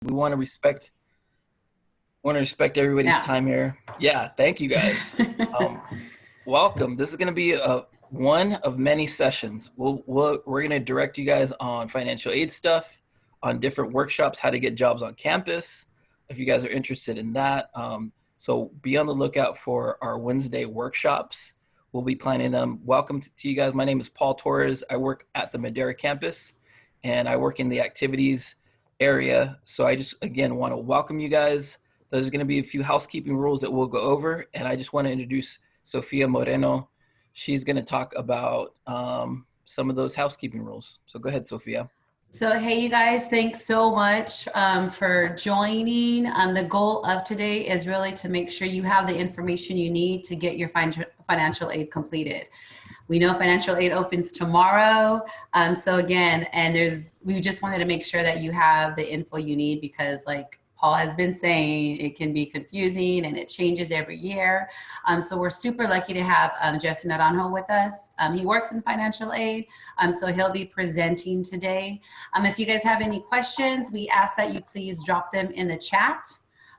We want to respect everybody's Yeah. time here. Yeah, thank you guys. Um, Welcome. This is going to be one of many sessions. We're going to direct you guys on financial aid stuff, on different workshops, how to get jobs on campus, if you guys are interested in that. So be on the lookout for our Wednesday workshops. We'll be planning them. Welcome to you guys. My name is Paul Torres. I work at the Madera campus, and I work in the activities area. So I just, again, want to welcome you guys. There's going to be a few housekeeping rules that we'll go over, and I just want to introduce Sofia Moreno. She's going to talk about some of those housekeeping rules. So go ahead, Sofia. So, hey, you guys, thanks so much for joining. The goal of today is really to make sure you have the information you need to get your financial aid completed. We know financial aid opens tomorrow. So again, we just wanted to make sure that you have the info you need because like Paul has been saying, it can be confusing and it changes every year. So we're super lucky to have Jesse Naranjo with us. He works in financial aid, so he'll be presenting today. If you guys have any questions, we ask that you please drop them in the chat.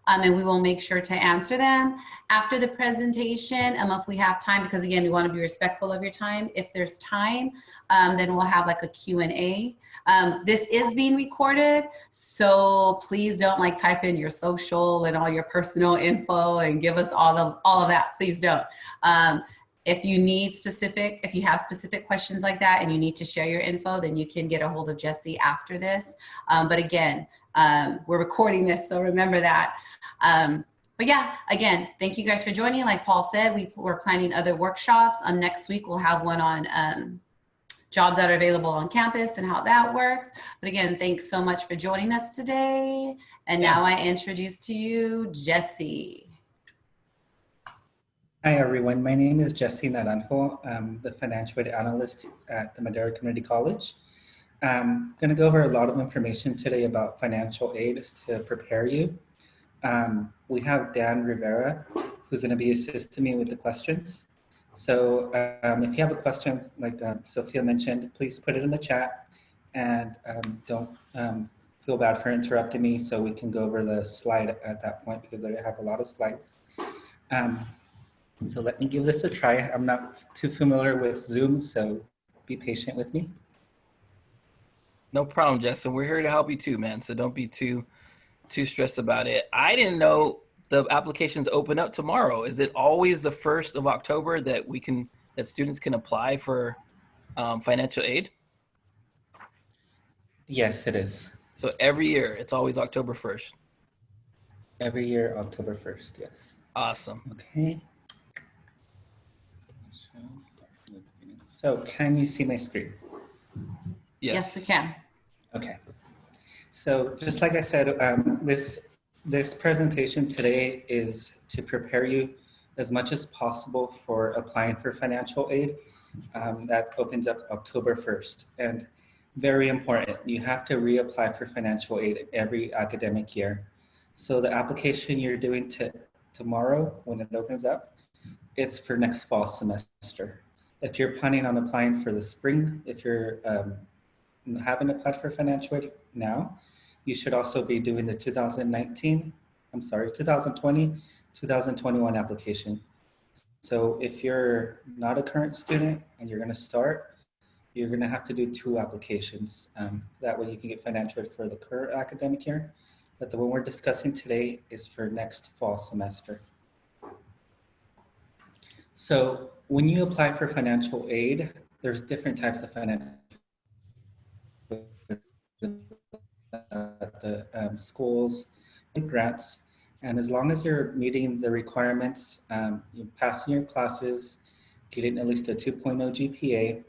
And we will make sure to answer them after the presentation. If we have time, because again, we want to be respectful of your time. If there's time, then we'll have like a Q&A. This is being recorded, so please don't like type in your social and all your personal info and give us all of that. Please don't. If you have specific questions like that and you need to share your info, then you can get a hold of Jesse after this. But again, we're recording this, so remember that. But yeah, again, thank you guys for joining. Like Paul said, we're planning other workshops. Next week, we'll have one on jobs that are available on campus and how that works. But again, thanks so much for joining us today. And now I introduce to you, Jesse. Hi, everyone. My name is Jesse Naranjo. I'm the financial aid analyst at the Madera Community College. I'm going to go over a lot of information today about financial aid to prepare you. We have Dan Rivera, who's going to be assisting me with the questions. So if you have a question, like Sophia mentioned, please put it in the chat and don't feel bad for interrupting me so we can go over the slide at that point because I have a lot of slides. So let me give this a try. I'm not too familiar with Zoom, so be patient with me. No problem, Justin. We're here to help you too, man. So don't be too stressed about it. I didn't know the applications open up tomorrow. Is it always the 1st of October that students can apply for financial aid? Yes, it is. So every year, it's always October 1st. Every year, October 1st, yes. Awesome. Okay. So can you see my screen? Yes, we can. Okay. So just like I said, this presentation today is to prepare you as much as possible for applying for financial aid. That opens up October 1st. And very important, you have to reapply for financial aid every academic year. So the application you're doing tomorrow when it opens up, it's for next fall semester. If you're planning on applying for the spring, if you're haven't applied for financial aid now, you should also be doing the 2020, 2021 application. So if you're not a current student and you're going to start, you're going to have to do 2 applications. That way you can get financial aid for the current academic year. But the one we're discussing today is for next fall semester. So when you apply for financial aid, there's different types of financial the schools grants, and as long as you're meeting the requirements, you're passing your classes, getting at least a 2.0 GPA,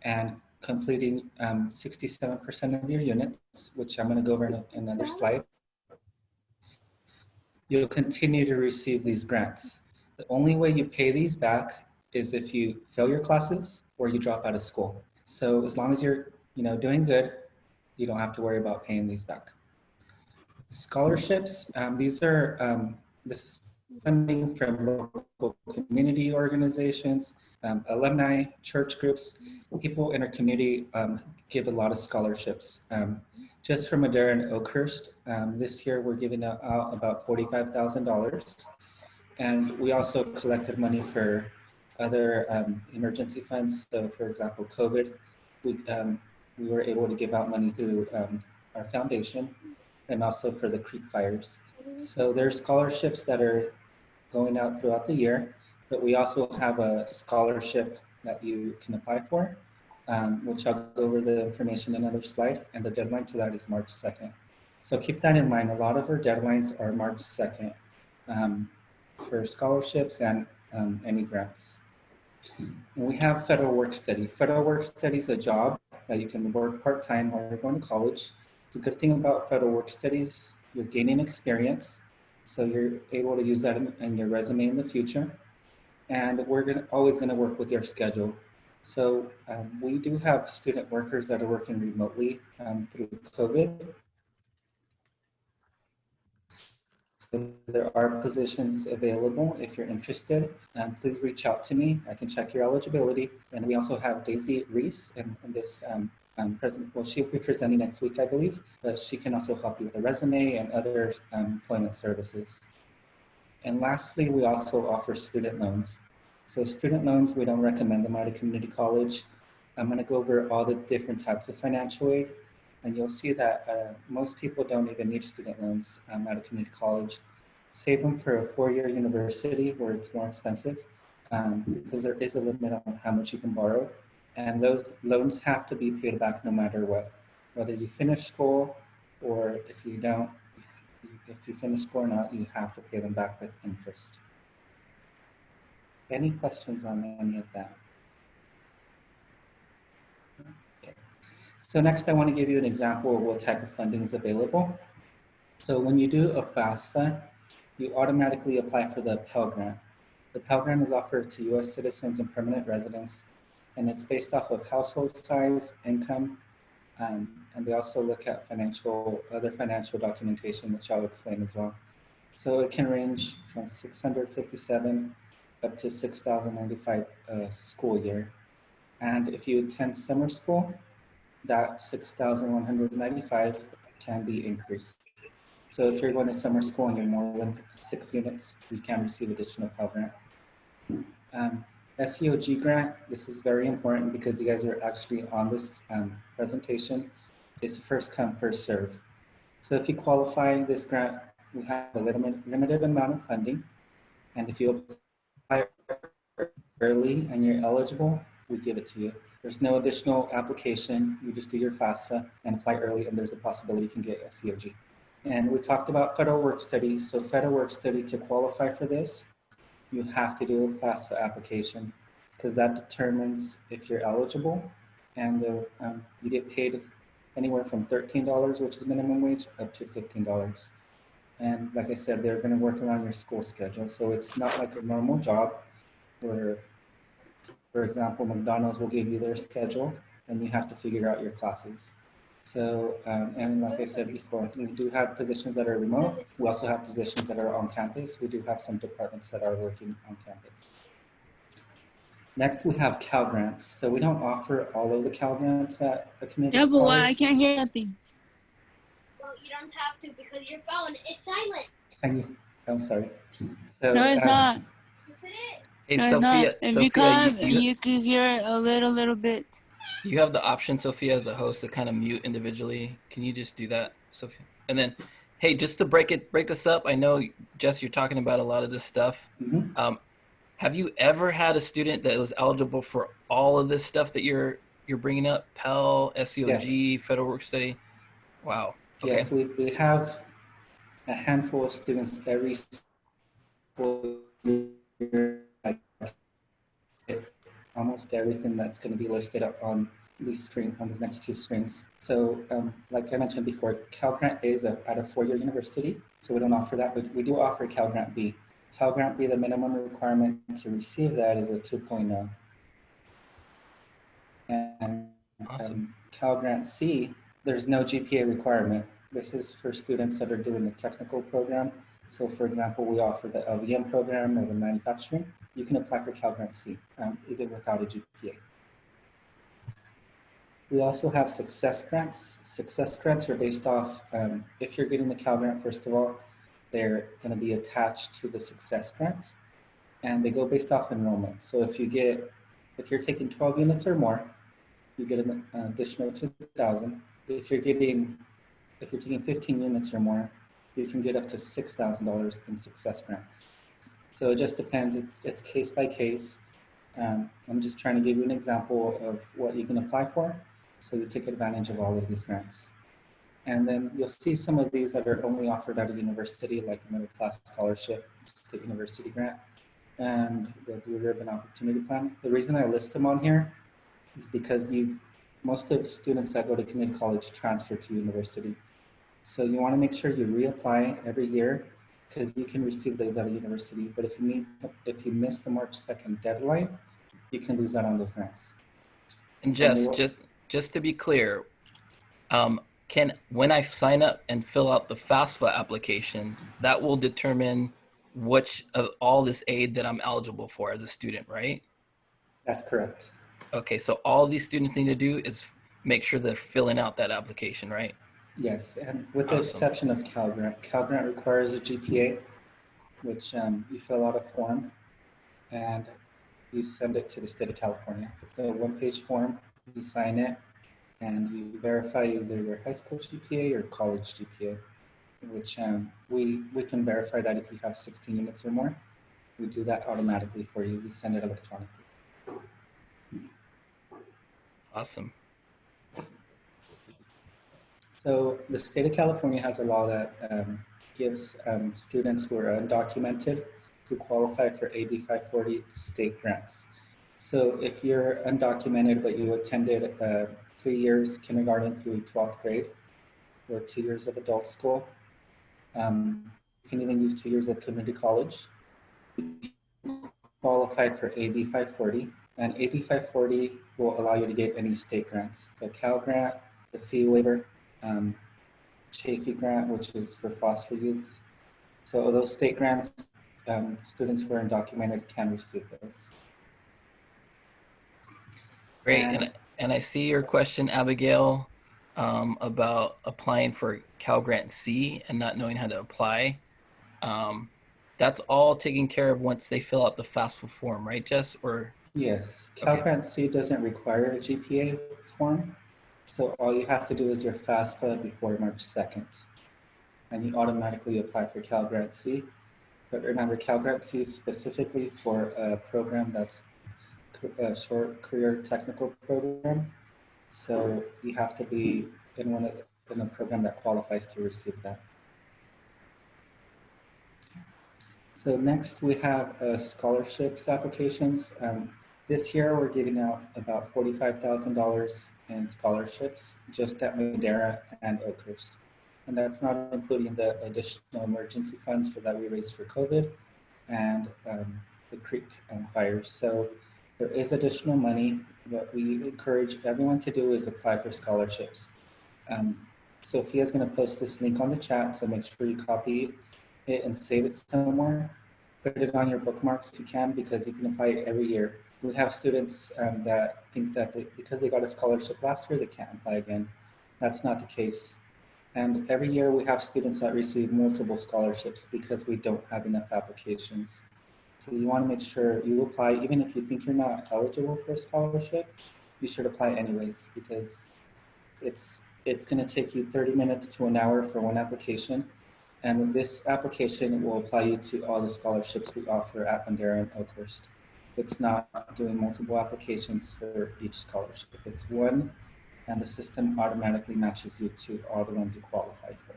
and completing 67% of your units, which I'm going to go over in another slide, you'll continue to receive these grants. The only way you pay these back is if you fail your classes or you drop out of school. So as long as you're doing good, you don't have to worry about paying these back. Scholarships, this is funding from local community organizations, alumni, church groups. People in our community give a lot of scholarships. Just for Madera and Oakhurst, this year we're giving out about $45,000. And we also collected money for other emergency funds. So for example, COVID, we were able to give out money through our foundation and also for the Creek fires. So there's scholarships that are going out throughout the year, but we also have a scholarship that you can apply for, which I'll go over the information in another slide, and the deadline to that is March 2nd. So keep that in mind. A lot of our deadlines are March 2nd for scholarships and any grants. And we have federal work study. Federal work study is a job that you can work part-time while you're going to college. The good thing about federal work studies, you're gaining experience, so you're able to use that in your resume in the future. And we're always going to work with your schedule. So we do have student workers that are working remotely through COVID. So there are positions available if you're interested. Please reach out to me. I can check your eligibility. And we also have Daisy Reese in this well, she'll be presenting next week, I believe, but she can also help you with a resume and other employment services. And lastly, we also offer student loans. So student loans, we don't recommend them out of community college. I'm going to go over all the different types of financial aid, and you'll see that most people don't even need student loans out of community college. Save them for a four-year university where it's more expensive because there is a limit on how much you can borrow. And those loans have to be paid back no matter what, whether you finish school or if you don't. If you finish school or not, you have to pay them back with interest. Any questions on any of that? Okay. So next I want to give you an example of what type of funding is available. So when you do a FAFSA, you automatically apply for the Pell Grant. The Pell Grant is offered to U.S. citizens and permanent residents, and it's based off of household size, income, and they also look at other financial documentation, which I'll explain as well. So it can range from 657 up to 6,095 school year. And if you attend summer school, that 6,195 can be increased. So if you're going to summer school and you're more than 6 units, you can receive additional Pell Grant. SEOG grant, this is very important because you guys are actually on this presentation, is first come, first serve. So if you qualify this grant, we have a limited amount of funding. And if you apply early and you're eligible, we give it to you. There's no additional application. You just do your FAFSA and apply early, and there's a possibility you can get SEOG. And we talked about federal work study. So federal work study, to qualify for this, you have to do a FAFSA application because that determines if you're eligible, and you get paid anywhere from $13, which is minimum wage, up to $15. And like I said, they're going to work around your school schedule. So it's not like a normal job where, for example, McDonald's will give you their schedule and you have to figure out your classes. So, and like I said before, we do have positions that are remote. We also have positions that are on campus. We do have some departments that are working on campus. Next, we have Cal Grants. So we don't offer all of the Cal Grants at a community college. Yeah, but why? I can't hear nothing. Well, you don't have to because your phone is silent. I'm sorry. So, No, it's not. Yes, it is. Hey, No, it's Sophia, not. If Sophia, you come, you can hear a little bit. you have the option, Sophia, as the host, to kind of mute individually. Can you just do that, Sophia? And then, hey, just to break this up, I know, Jess, you're talking about a lot of this stuff. mm-hmm. Have you ever had a student that was eligible for all of this stuff that you're bringing up? Pell, SEOG, yes. Federal work study? Wow. Okay. Yes, we have a handful of students every school year. Almost everything that's going to be listed up on these next two screens. So like I mentioned before, Cal Grant A is at a four-year university, so we don't offer that, but we do offer Cal Grant B. Cal Grant B, the minimum requirement to receive that is a 2.0. And awesome. Cal Grant C, there's no GPA requirement. This is for students that are doing the technical program. So for example, we offer the LVM program or the manufacturing. You can apply for Cal Grant C, even without a GPA. We also have success grants. Success grants are based off, if you're getting the Cal Grant, first of all, they're going to be attached to the success grant, and they go based off enrollment. So if you're taking 12 units or more, you get an additional 2,000. If you're taking 15 units or more, you can get up to $6,000 in success grants. So it just depends. It's case by case. I'm just trying to give you an example of what you can apply for, so you take advantage of all of these grants. And then you'll see some of these that are only offered at a university, like the Middle Class Scholarship, State University Grant, and the Blue Ribbon Opportunity Plan. The reason I list them on here is because most of students that go to community college transfer to university. So you want to make sure you reapply every year, because you can receive those at a university. But if you miss the March 2nd deadline, you can lose out on those grants. And just to be clear, when I sign up and fill out the FAFSA application, that will determine which of all this aid that I'm eligible for as a student, right? That's correct. Okay, so all these students need to do is make sure they're filling out that application, right? Yes, and with the Awesome. exception of Cal Grant. Cal Grant requires a GPA, which you fill out a form and you send it to the state of California. It's a one-page form, you sign it, and you verify either your high school GPA or college GPA, which we can verify that if you have 16 units or more. We do that automatically for you. We send it electronically. Awesome. So the state of California has a law that gives students who are undocumented who qualify for AB 540 state grants. So if you're undocumented but you attended 3 years kindergarten through 12th grade, or 2 years of adult school, you can even use 2 years of community college, you qualify for AB 540, and AB 540 will allow you to get any state grants. So Cal Grant, the fee waiver, Chafee Grant, which is for foster youth. So those state grants, students who are undocumented can receive those. Great, and I see your question, Abigail, about applying for Cal Grant C and not knowing how to apply. That's all taken care of once they fill out the FAFSA form, right, Jess? Or yes, Cal okay. Grant C doesn't require a GPA form. So all you have to do is your FAFSA before March 2nd, and you automatically apply for Cal Grant C. But remember, Cal Grant C is specifically for a program that's a short career technical program. So you have to be in a program that qualifies to receive that. So next we have scholarships applications. This year we're giving out about $45,000 in scholarships just at Madera and Oakhurst. And that's not including the additional emergency funds that we raised for COVID and the creek fires. So there is additional money. What we encourage everyone to do is apply for scholarships. Sophia's going to post this link on the chat, so make sure you copy it and save it somewhere. Put it on your bookmarks if you can, because you can apply it every year. We have students that think that because they got a scholarship last year, they can't apply again. That's not the case. And every year we have students that receive multiple scholarships because we don't have enough applications. So you want to make sure you apply, even if you think you're not eligible for a scholarship, you should apply anyways, because it's going to take you 30 minutes to an hour for one application. And this application will apply you to all the scholarships we offer at Madera and Oakhurst. It's not doing multiple applications for each scholarship. It's one, and the system automatically matches you to all the ones you qualify for.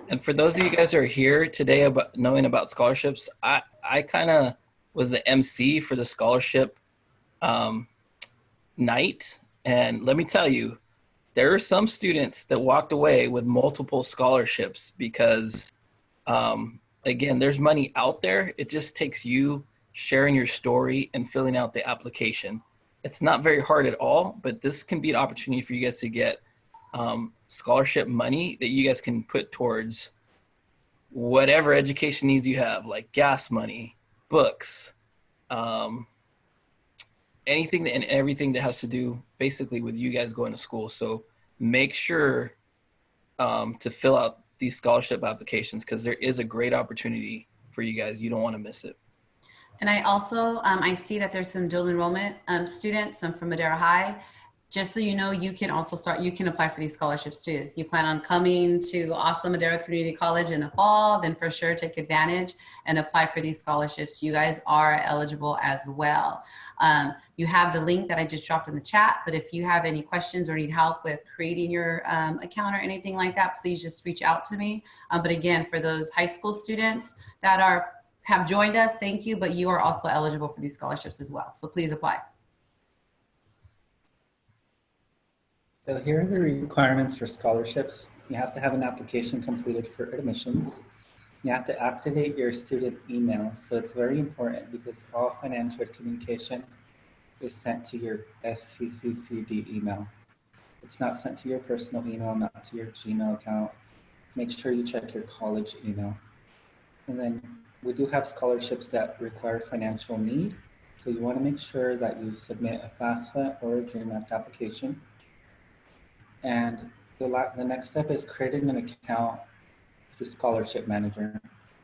And for those of you guys who are here today about knowing about scholarships, I kind of was the MC for the scholarship night. And let me tell you, there are some students that walked away with multiple scholarships because, again, there's money out there. It just takes you sharing your story and filling out the application. It's not very hard at all, but this can be an opportunity for you guys to get scholarship money that you guys can put towards whatever education needs you have, like gas money, books, anything and everything that has to do basically with you guys going to school. So make sure to fill out these scholarship applications because there is a great opportunity for you guys. You don't want to miss it. And I also, I see that there's some dual enrollment students from Madera High. Just so you know, you can also you can apply for these scholarships too. You plan on coming to awesome Madera Community College in the fall, then for sure take advantage and apply for these scholarships. You guys are eligible as well. You have the link that I just dropped in the chat, but if you have any questions or need help with creating your account or anything like that, please just reach out to me. But again, for those high school students that have joined us, thank you, but you are also eligible for these scholarships as well. So please apply. So here are the requirements for scholarships. You have to have an application completed for admissions. You have to activate your student email. So it's very important because all financial aid communication is sent to your SCCCD email. It's not sent to your personal email, not to your Gmail account. Make sure you check your college email. And then we do have scholarships that require financial need. So you want to make sure that you submit a FAFSA or a DREAM Act application. And the next step is creating an account through Scholarship Manager.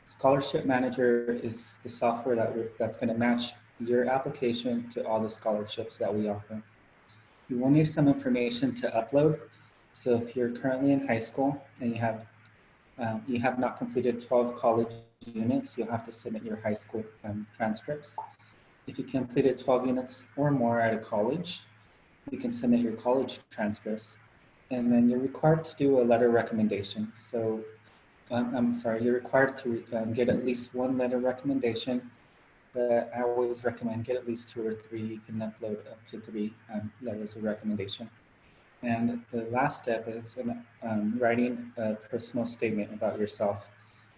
Scholarship Manager is the software that's going to match your application to all the scholarships that we offer. You will need some information to upload. So if you're currently in high school and you have not completed 12 college units, you'll have to submit your high school transcripts. If you completed 12 units or more at a college, you can submit your college transcripts. And then you're required to do a letter recommendation. So you're required to get at least one letter recommendation. But I always recommend get at least 2 or 3. You can upload up to 3 letters of recommendation. And the last step is writing a personal statement about yourself.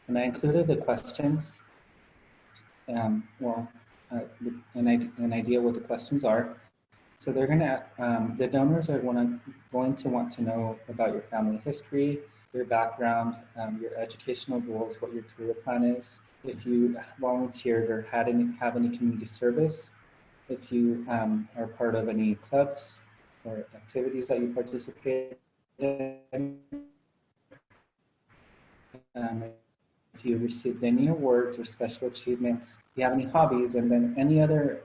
And I included the questions, an idea what the questions are. So they're gonna, the donors are going to want to know about your family history, your background, your educational goals, what your career plan is, if you volunteered or have any community service, if you are part of any clubs or activities that you participate in, if you received any awards or special achievements, if you have any hobbies, and then any other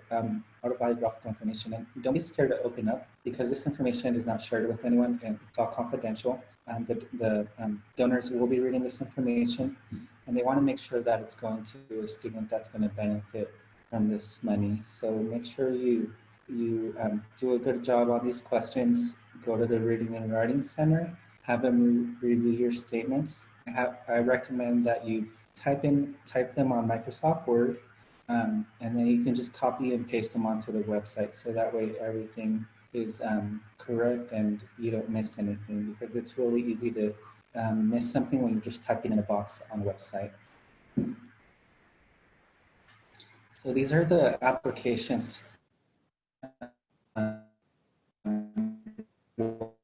autobiographical information. And don't be scared to open up because this information is not shared with anyone and it's all confidential. The donors will be reading this information and they want to make sure that it's going to a student that's going to benefit from this money. So make sure you do a good job on these questions. Go to the Reading and Writing Center, have them review your statements. I recommend that you type them on Microsoft Word, and then you can just copy and paste them onto the website. So that way everything is correct and you don't miss anything, because it's really easy to miss something when you're just typing in a box on a website. So these are the applications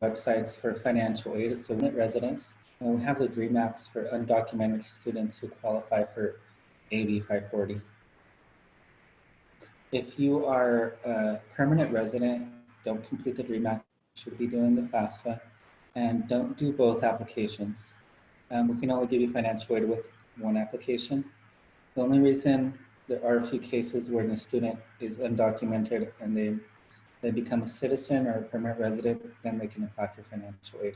websites for financial aid. So residents, and we have the DREAM Acts for undocumented students who qualify for AB 540. If you are a permanent resident, don't complete the DREAM Act, should be doing the FAFSA, and don't do both applications. We can only give you financial aid with one application. The only reason there are a few cases where the student is undocumented and they become a citizen or a permanent resident, then they can apply for financial aid.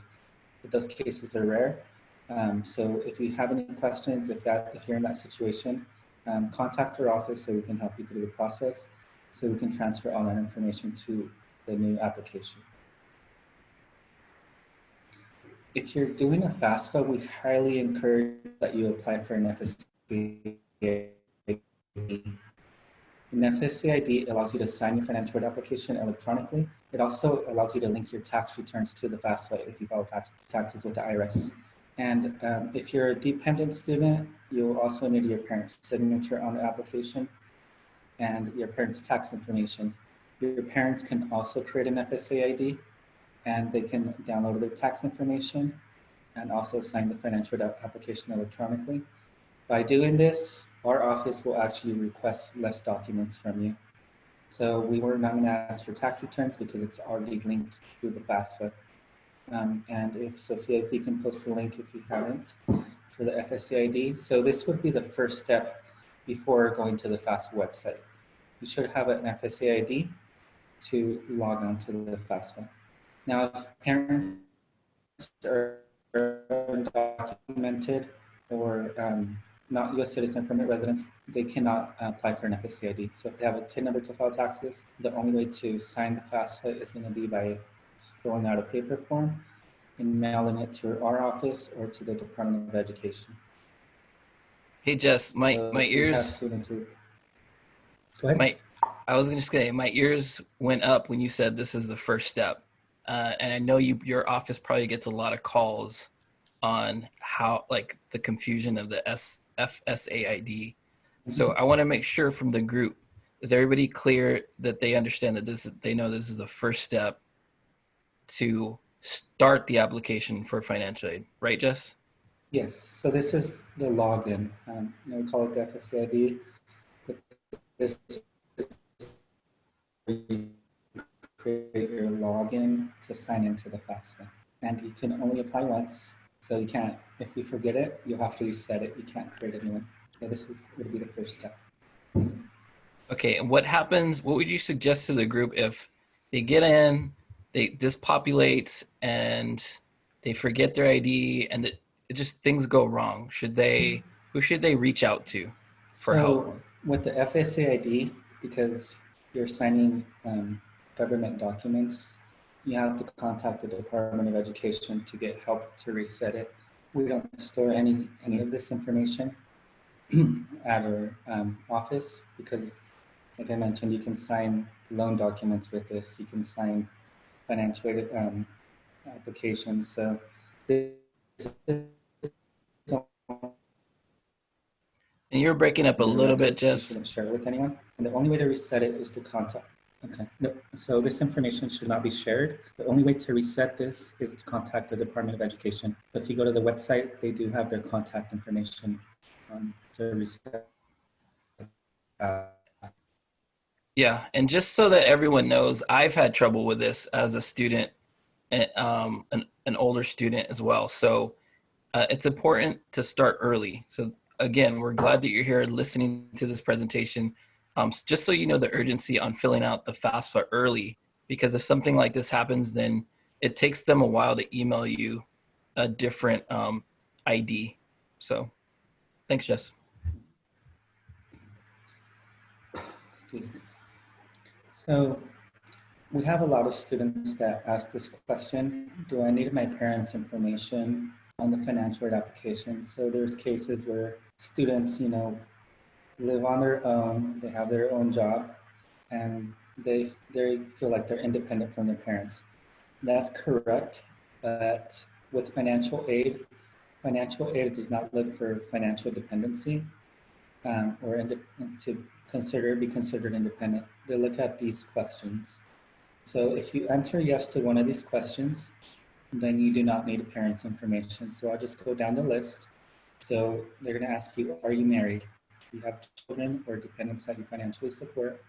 But those cases are rare. So if you have any questions, if you're in that situation, contact our office so we can help you through the process, so we can transfer all that information to the new application. If you're doing a FAFSA, we highly encourage that you apply for an FSA ID. An FSA ID allows you to sign your financial aid application electronically. It also allows you to link your tax returns to the FAFSA if you file taxes with the IRS. And if you're a dependent student, you'll also need your parents' signature on the application and your parents' tax information. Your parents can also create an FSA ID, and they can download their tax information and also sign the financial aid application electronically. By doing this, our office will actually request less documents from you. So we were not going to ask for tax returns because it's already linked through the FAFSA. And if Sophia, if you can post the link if you haven't for the FSA ID. So this would be the first step before going to the FAFSA website. You should have an FSA ID to log on to the FAFSA. Now, if parents are undocumented or not U.S. citizen permanent residents, they cannot apply for an FSA ID. So if they have a TIN number to file taxes, the only way to sign the FAFSA is going to be by filling out a paper form and mailing it to our office or to the Department of Education. Hey Jess, my ears. Go ahead. I was just gonna say my ears went up when you said this is the first step, and I know your office probably gets a lot of calls on how like the confusion of the FSA ID. So I want to make sure from the group, is everybody clear that they understand that they know this is the first step to start the application for financial aid, right, Jess? Yes. So this is the login. We call it the FSA ID. But this is where you create your login to sign into the FAFSA, and you can only apply once. So you can't. If you forget it, you'll have to reset it. You can't create a new one. So this would be the first step. Okay, and what happens, what would you suggest to the group if they get in, this populates and they forget their ID and it just things go wrong? Who should they reach out to for help? So with the FSA ID, because you're signing government documents, you have to contact the Department of Education to get help to reset it. We don't store any of this information at our office because, like I mentioned, you can sign loan documents with this. You can sign financial aid applications. So this And you're breaking up a little bit, so you Jess. shouldn't share it with anyone. And the only way to reset it is to contact. Okay. No, so this information should not be shared. The only way to reset this is to contact the Department of Education. If you go to the website, they do have their contact information to reset. Yeah, and just so that everyone knows, I've had trouble with this as a student, and an older student as well. So it's important to start early. So again, we're glad that you're here listening to this presentation. Just so you know the urgency on filling out the FAFSA early, because if something like this happens, then it takes them a while to email you a different ID. So thanks, Jess. Excuse me. So we have a lot of students that ask this question: do I need my parents' information on the financial aid application? So there's cases where students, live on their own, they have their own job, and they feel like they're independent from their parents. That's correct, but with financial aid does not look for financial dependency or to be considered independent. They look at these questions. So if you answer yes to one of these questions, then you do not need a parent's information. So I'll just go down the list. So they're going to ask you, are you married? Do you have children or dependents that you financially support?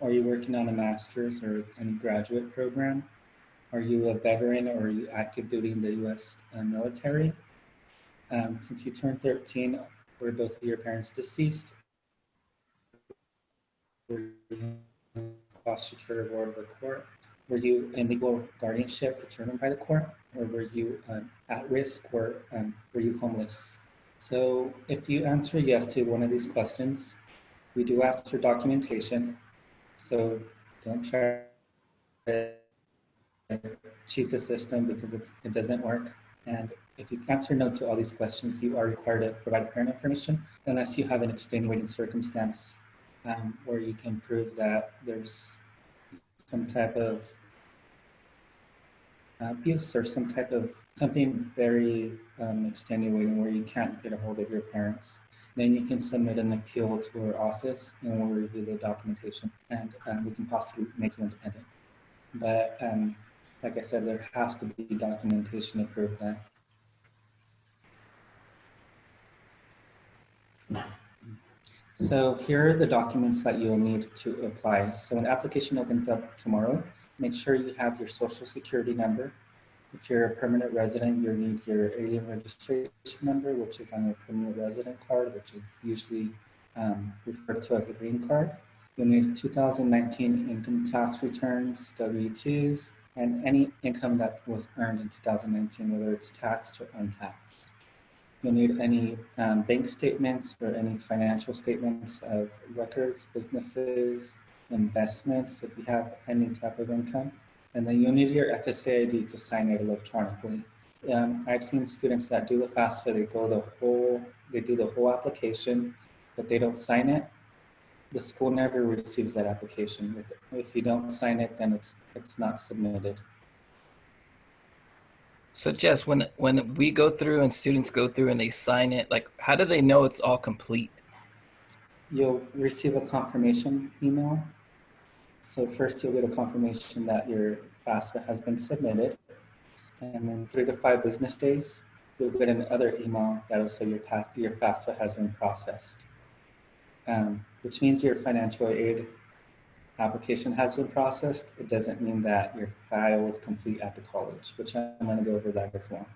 Are you working on a master's or any graduate program? Are you a veteran or are you active duty in the U.S. Military? Since you turned 13, were both of your parents deceased? Were you in foster care or ward of the court? Were you in legal guardianship determined by the court? Or were you at risk or were you homeless? So if you answer yes to one of these questions, we do ask for documentation. So don't try to cheat the system because it doesn't work. And if you answer no to all these questions, you are required to provide parent information unless you have an extenuating circumstance where you can prove that there's some type of abuse or something very extenuating where you can't get a hold of your parents. Then you can submit an appeal to our office and we'll review the documentation and we can possibly make you independent. But like I said, there has to be documentation to prove that. So here are the documents that you'll need to apply. So when application opens up tomorrow, make sure you have your social security number. If you're a permanent resident, you'll need your alien registration number, which is on your permanent resident card, which is usually referred to as a green card. You'll need 2019 income tax returns, W-2s, and any income that was earned in 2019, whether it's taxed or untaxed. You'll need any bank statements or any financial statements of records, businesses, investments, if you have any type of income. And then you'll need your FSA ID to sign it electronically. I've seen students that do the FAFSA, they do the whole application, but they don't sign it. The school never receives that application. If you don't sign it, then it's not submitted. So Jess, when we go through and students go through and they sign it, like how do they know it's all complete? You'll receive a confirmation email. So first you'll get a confirmation that your FAFSA has been submitted. And then 3 to 5 business days, you'll get another email that will say your FAFSA has been processed, which means your financial aid application has been processed. It doesn't mean that your file is complete at the college, which I'm going to go over that as well.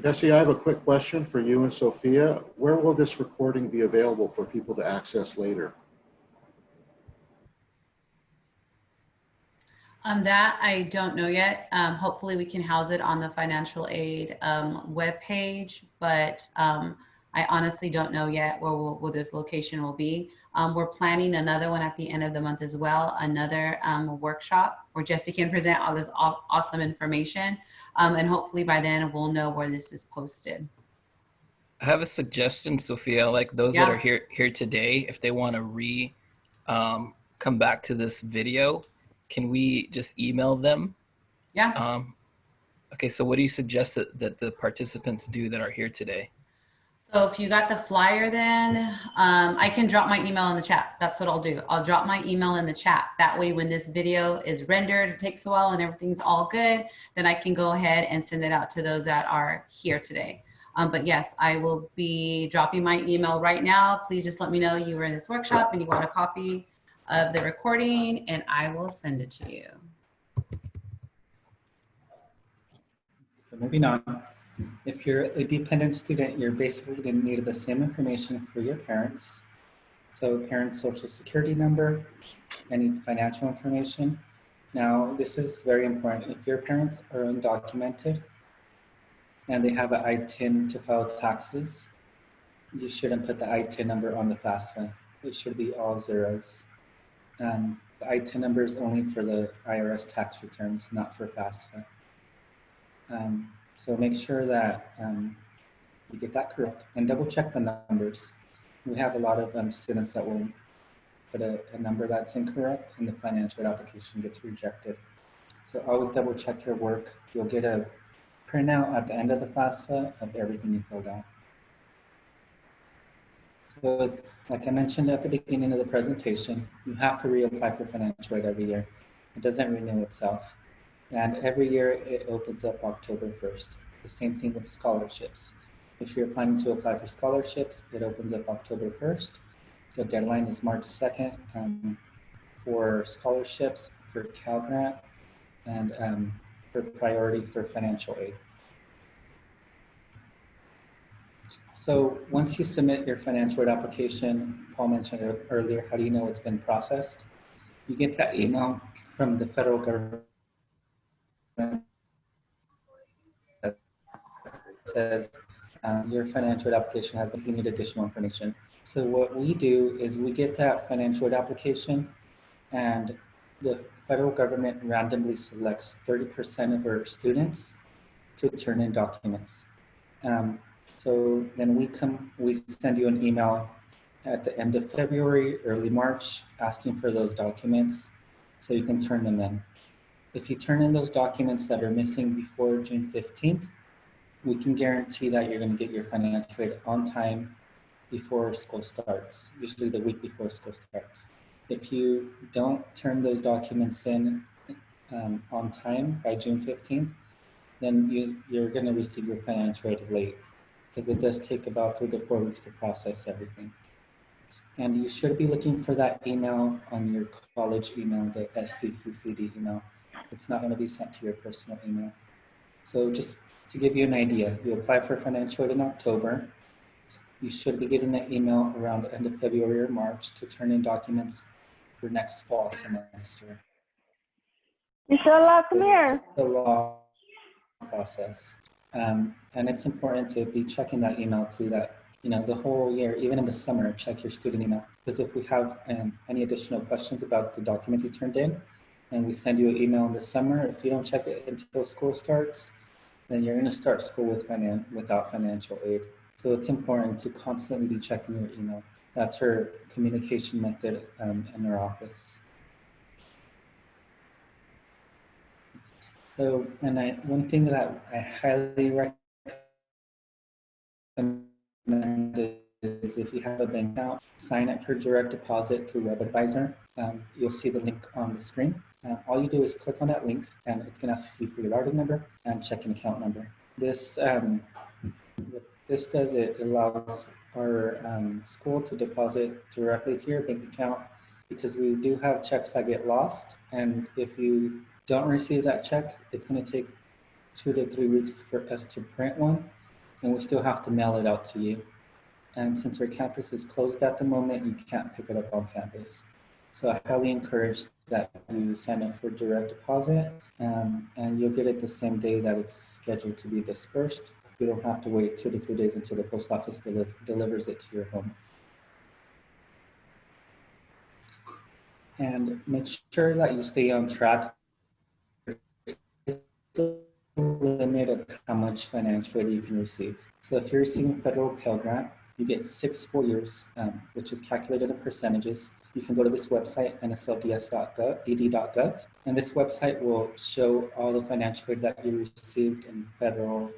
Jesse, I have a quick question for you and Sophia. Where will this recording be available for people to access later? That I don't know yet. Hopefully we can house it on the financial aid webpage, but I honestly don't know yet where this location will be. We're planning another one at the end of the month as well, another workshop where Jesse can present all this awesome information. And hopefully by then we'll know where this is posted. I have a suggestion, Sophia, like those that are here today, if they want to come back to this video, can we just email them? Yeah. Okay, so what do you suggest that the participants do that are here today? So if you got the flyer, then I can drop my email in the chat. That's what I'll do. I'll drop my email in the chat. That way, when this video is rendered, it takes a while and everything's all good, then I can go ahead and send it out to those that are here today. But yes, I will be dropping my email right now. Please just let me know you were in this workshop and you want a copy of the recording, and I will send it to you. So moving on. If you're a dependent student, you're basically going to need the same information for your parents. So parents' social security number, any financial information. Now, this is very important. If your parents are undocumented and they have an ITIN to file taxes, you shouldn't put the ITIN number on the FAFSA. It should be all zeros. The ITIN number is only for the IRS tax returns, not for FAFSA. So make sure that you get that correct and double check the numbers. We have a lot of students that will put a number that's incorrect and the financial aid application gets rejected. So always double check your work. You'll get a printout at the end of the FAFSA of everything you filled out. So like I mentioned at the beginning of the presentation, you have to reapply for financial aid every year. It doesn't renew itself. And every year it opens up October 1st. The same thing with scholarships. If you're planning to apply for scholarships, it opens up October 1st. The deadline is March 2nd for scholarships, for Cal Grant, and for priority for financial aid. So once you submit your financial aid application, Paul mentioned earlier, how do you know it's been processed? You get that email from the federal government that says your financial aid application has been, you need additional information. So what we do is we get that financial aid application and the federal government randomly selects 30% of our students to turn in documents. So then we send you an email at the end of February, early March, asking for those documents so you can turn them in. If you turn in those documents that are missing before June 15th, we can guarantee that you're going to get your financial aid on time before school starts, usually the week before school starts. If you don't turn those documents in on time by June 15th, then you're going to receive your financial aid late because it does take about 3 to 4 weeks to process everything. And you should be looking for that email on your college email, the SCCCD email. It's not going to be sent to your personal email. So just to give you an idea, you apply for financial aid in October. You should be getting that email around the end of February or March to turn in documents for next fall semester. Inshallah, come here. It's a long process. And it's important to be checking that email through that, the whole year, even in the summer, check your student email. Because if we have any additional questions about the documents you turned in, and we send you an email in the summer, if you don't check it until school starts, then you're going to start school without financial aid. So it's important to constantly be checking your email. That's her communication method in our office. So, and one thing that I highly recommend is if you have a bank account, sign up for direct deposit through WebAdvisor. You'll see the link on the screen. All you do is click on that link, and it's going to ask you for your routing number and checking account number. This what this does, it allows our school to deposit directly to your bank account, because we do have checks that get lost, and if you don't receive that check, it's going to take 2 to 3 weeks for us to print one, and we still have to mail it out to you. And since our campus is closed at the moment, you can't pick it up on campus. So I highly encourage that you sign up for direct deposit, and you'll get it the same day that it's scheduled to be dispersed. You don't have to wait 2 to 3 days until the post office delivers it to your home. And make sure that you stay on track. There's a limit of how much financial aid you can receive. So if you're receiving federal Pell Grant, you get 6 full years, which is calculated in percentages. You can go to this website, nslds.ed.gov, and this website will show all the financial aid that you received in federal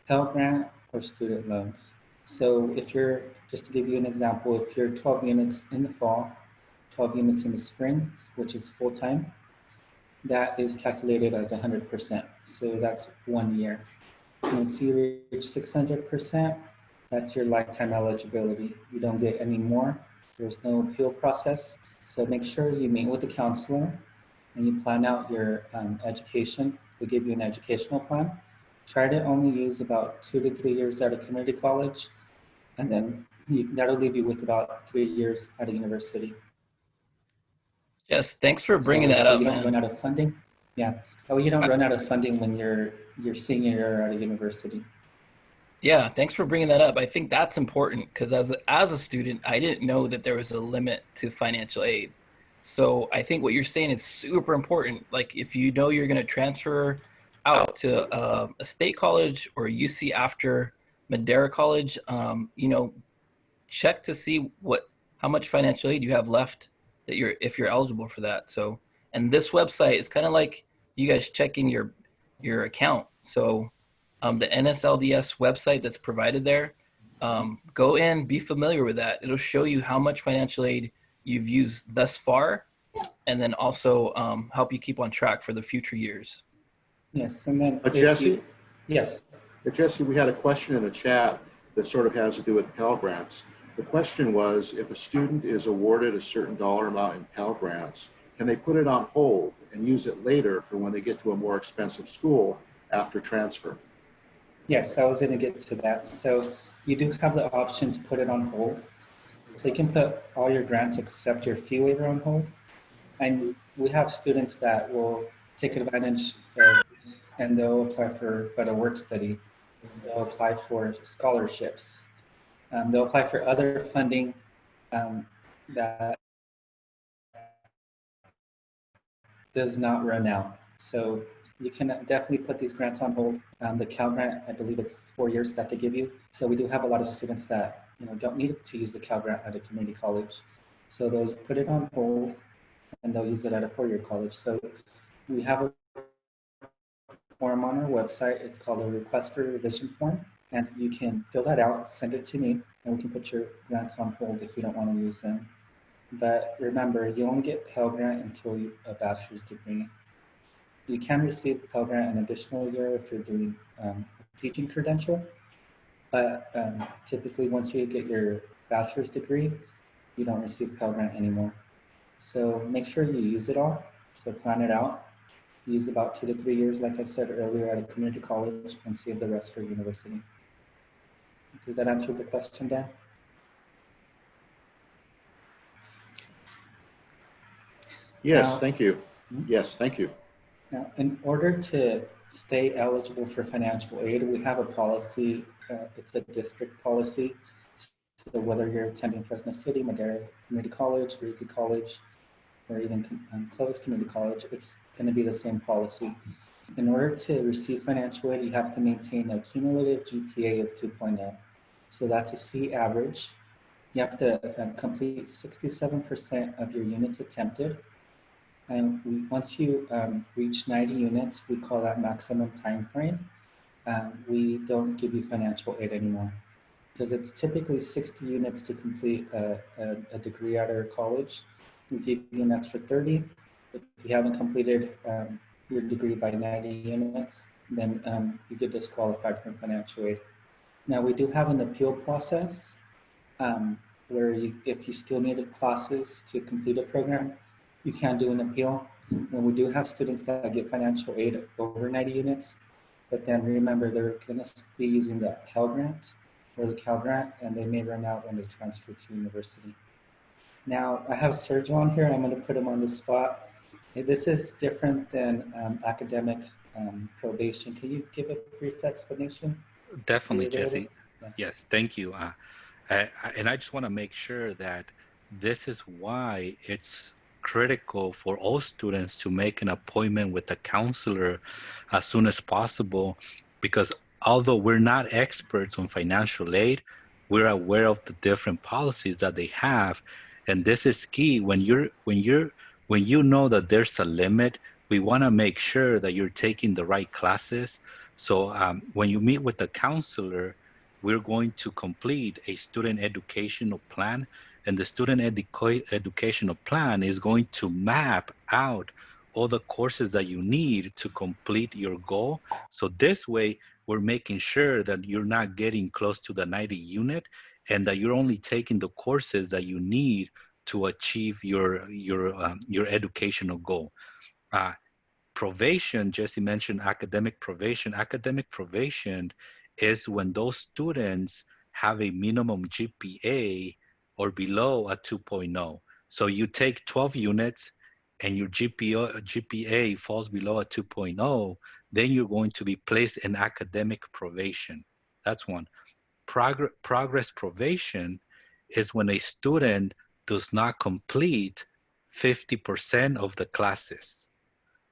Pell Grant or student loans. So if you're, just to give you an example, if you're 12 units in the fall, 12 units in the spring, which is full-time, that is calculated as 100%. So that's 1 year. Once you reach 600%, that's your lifetime eligibility. You don't get any more. There's no appeal process. So make sure you meet with the counselor and you plan out your education. They give you an educational plan. Try to only use about 2 to 3 years at a community college, and then that'll leave you with about 3 years at a university. Yes, thanks for bringing So that up, you don't man. run out of funding. Yeah, you don't run out of funding when you're senior year at a university. Yeah, thanks for bringing that up. I think that's important because as a student, I didn't know that there was a limit to financial aid. So I think what you're saying is super important. Like if you know you're going to transfer out to a state college or UC after Madera College, check to see how much financial aid you have left if you're eligible for that. So, and this website is kind of like you guys checking your account. So the NSLDS website that's provided there, go in, be familiar with that. It'll show you how much financial aid you've used thus far, and then also help you keep on track for the future years. Yes, and then Jesse? Yes. Jesse, we had a question in the chat that sort of has to do with Pell Grants. The question was, if a student is awarded a certain dollar amount in Pell Grants, can they put it on hold and use it later for when they get to a more expensive school after transfer? Yes, I was going to get to that. So you do have the option to put it on hold. So you can put all your grants except your fee waiver on hold. And we have students that will take advantage of this, and they'll apply for federal work study. They'll apply for scholarships. They'll apply for other funding that does not run out. So you can definitely put these grants on hold. The Cal Grant, I believe it's 4 years that they give you. So we do have a lot of students that don't need to use the Cal Grant at a community college. So they'll put it on hold and they'll use it at a 4-year college. So we have a form on our website. It's called a request for revision form. And you can fill that out, send it to me, and we can put your grants on hold if you don't want to use them. But remember, you only get Pell Grant until a bachelor's degree. You can receive Pell Grant an additional year if you're doing a teaching credential. But typically, once you get your bachelor's degree, you don't receive Pell Grant anymore. So make sure you use it all. So plan it out. Use about 2 to 3 years, like I said earlier, at a community college, and save the rest for university. Does that answer the question, Dan? Yes, Now, thank you. Yes, thank you. Now, in order to stay eligible for financial aid, we have a policy. It's a district policy. So whether you're attending Fresno City, Madera Community College, Eureka College, or even Clovis Community College, it's going to be the same policy. In order to receive financial aid, you have to maintain a cumulative GPA of 2.0. So that's a C average. You have to complete 67% of your units attempted. And once you reach 90 units, we call that maximum time frame. We don't give you financial aid anymore because it's typically 60 units to complete a degree at our college. We give you an extra 30. If you haven't completed your degree by 90 units, then you get disqualified from financial aid. Now, we do have an appeal process where if you still needed classes to complete a program, you can do an appeal. And we do have students that get financial aid over 90 units, but then remember they're going to be using the Pell Grant or the Cal Grant, and they may run out when they transfer to university. Now, I have Sergio on here. I'm going to put him on the spot. This is different than academic probation. Can you give a brief explanation? Definitely, Jesse. Yeah. Yes, thank you. And I just want to make sure that this is why it's critical for all students to make an appointment with a counselor as soon as possible, because although we're not experts on financial aid, we're aware of the different policies that they have, and this is key. When you know that there's a limit, we want to make sure that you're taking the right classes. So when you meet with the counselor, we're going to complete a student educational plan, and the student educational plan is going to map out all the courses that you need to complete your goal. So this way, we're making sure that you're not getting close to the 90 unit and that you're only taking the courses that you need to achieve your educational goal. Probation, Jesse mentioned academic probation. Academic probation is when those students have a minimum GPA or below a 2.0. So you take 12 units and your GPA falls below a 2.0, then you're going to be placed in academic probation. That's one. Progress probation is when a student does not complete 50% of the classes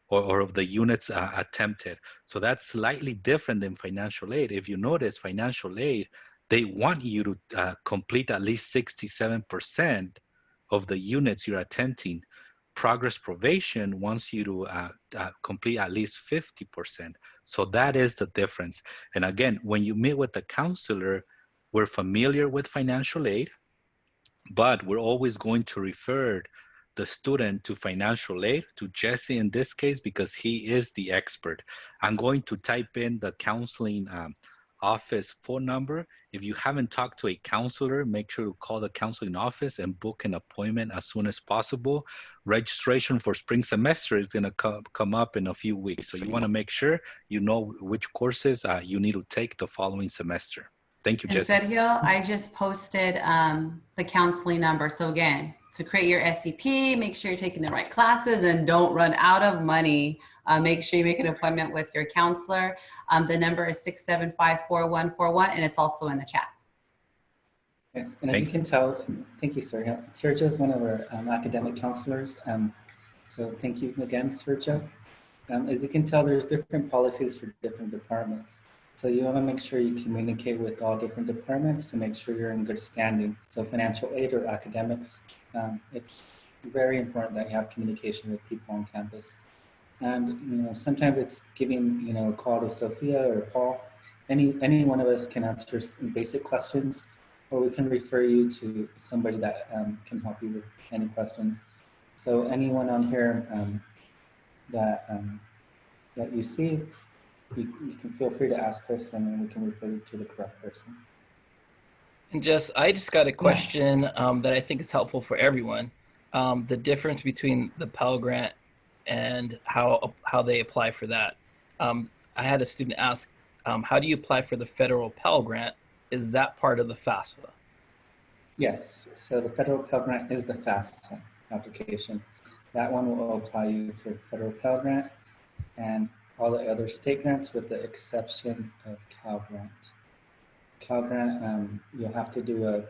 or of the units attempted. So that's slightly different than financial aid. If you notice, financial aid, they want you to complete at least 67% of the units you're attempting. Progress probation wants you to complete at least 50%. So that is the difference. And again, when you meet with the counselor, we're familiar with financial aid, but we're always going to refer the student to financial aid, to Jesse in this case, because he is the expert. I'm going to type in the counseling office phone number. If you haven't talked to a counselor, make sure to call the counseling office and book an appointment as soon as possible. Registration for spring semester is going to come up in a few weeks. So you want to make sure you know which courses you need to take the following semester. Thank you, Jesse. And Sergio, I just posted the counseling number. So again, to create your SEP, make sure you're taking the right classes and don't run out of money. Make sure you make an appointment with your counselor. The number is 675-4141, and it's also in the chat. Yes, and as you can tell, thank you, Sergio. Sergio is one of our academic counselors. So thank you again, Sergio. As you can tell, there's different policies for different departments. So you want to make sure you communicate with all different departments to make sure you're in good standing. So financial aid or academics, it's very important that you have communication with people on campus. And sometimes it's giving a call to Sophia or Paul. Any one of us can answer some basic questions, or we can refer you to somebody that can help you with any questions. So anyone on here that you see, you can feel free to ask us, and then we can refer you to the correct person. And I just got a question that I think is helpful for everyone. The difference between the Pell Grant and how they apply for that. I had a student ask, how do you apply for the federal Pell Grant? Is that part of the FAFSA? Yes, so the federal Pell Grant is the FAFSA application. That one will apply you for federal Pell Grant and all the other state grants with the exception of Cal Grant. Cal Grant, you'll have to do a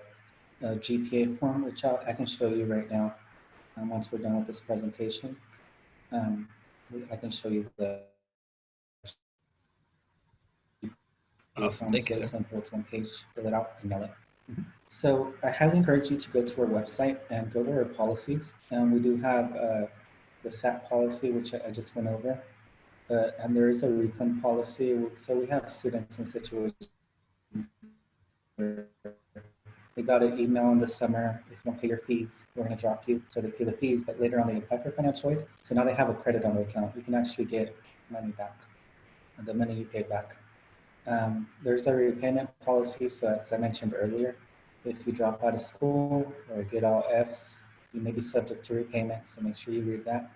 GPA form, which I can show you right now. Once we're done with this presentation, I can show you the Awesome. form. Thank you, It's really sir. simple. It's one page. Fill it out, email it. So I highly encourage you to go to our website and go to our policies. We do have the SAT policy, which I just went over, and there is a refund policy. So we have students in situations where they got an email in the summer, if you don't pay your fees, we're going to drop you. So they pay the fees, but later on they apply for financial aid. So now they have a credit on their account. You can actually get money back, the money you paid back. There's a repayment policy. So as I mentioned earlier, if you drop out of school or get all Fs, you may be subject to repayment. So make sure you read that.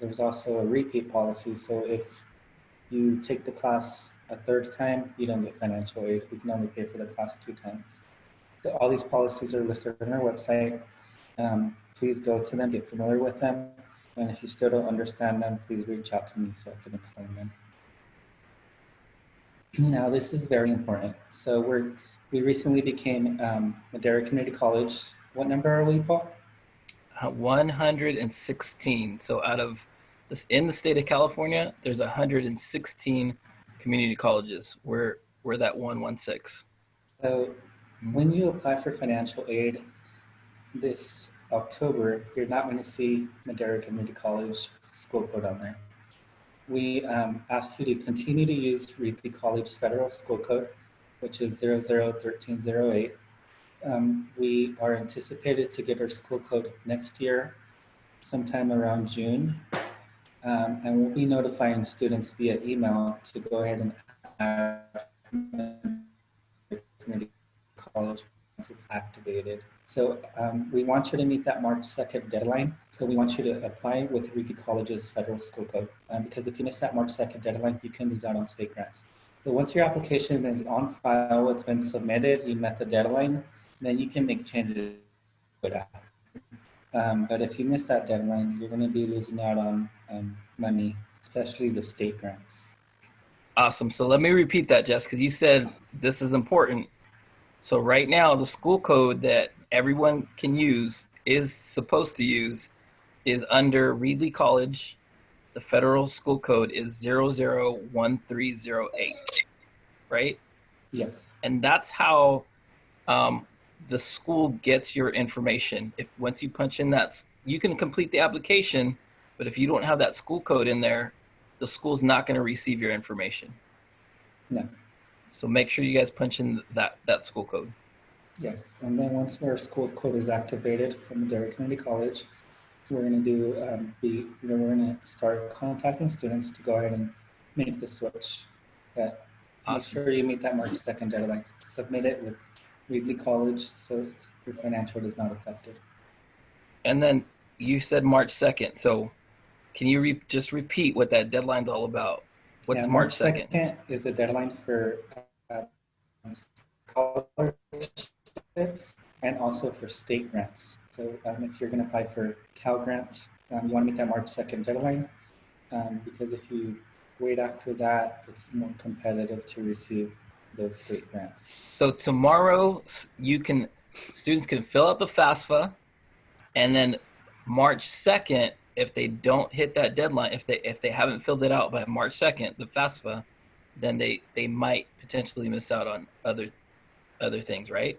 There's also a repeat policy. So if you take the class a third time, you don't get financial aid. We can only pay for the class 2 times. So all these policies are listed on our website. Please go to them, get familiar with them. And if you still don't understand them, please reach out to me so I can explain them. Now, this is very important. So we recently became Madera Community College. What number are we, Paul? 116. So out of this, in the state of California, there's 116 community colleges. We're that 116. So when you apply for financial aid this October, you're not going to see Madera Community College school code on there. We ask you to continue to use Reedley College Federal School Code, which is 001308. We are anticipated to get our school code next year, sometime around June. And we'll be notifying students via email to go ahead and add community college once it's activated. So we want you to meet that March 2nd deadline. So we want you to apply with Reedley College's federal school code because if you miss that March 2nd deadline, you can lose out on state grants. So once your application is on file, it's been submitted, you met the deadline, then you can make changes to that. But if you miss that deadline, you're going to be losing out on money, especially the state grants. Awesome. So let me repeat that, Jess, because you said this is important. So right now, the school code that everyone can use is supposed to use is under Reedley College. The federal school code is 001308, right? Yes. And that's how the school gets your information. If once you punch in that, you can complete the application, but if you don't have that school code in there, the school's not going to receive your information. No. So make sure you guys punch in that school code. Yes, and then once our school code is activated from Madera Community College, we're going to do we're going to start contacting students to go ahead and make the switch. But Awesome. Make sure you meet that March 2nd deadline. Submit it with Reedley College so your financial aid is not affected. And then you said March 2nd. So can you just repeat what that deadline's all about? What's March 2nd? March 2nd is the deadline for scholarships and also for state grants. So if you're going to apply for Cal Grant, you want to meet that March 2nd deadline because if you wait after that, it's more competitive to receive those state grants. So tomorrow, students can fill out the FAFSA, and then March 2nd, if they don't hit that deadline, if they haven't filled it out by March 2nd, the FAFSA, then they might potentially miss out on other things, right?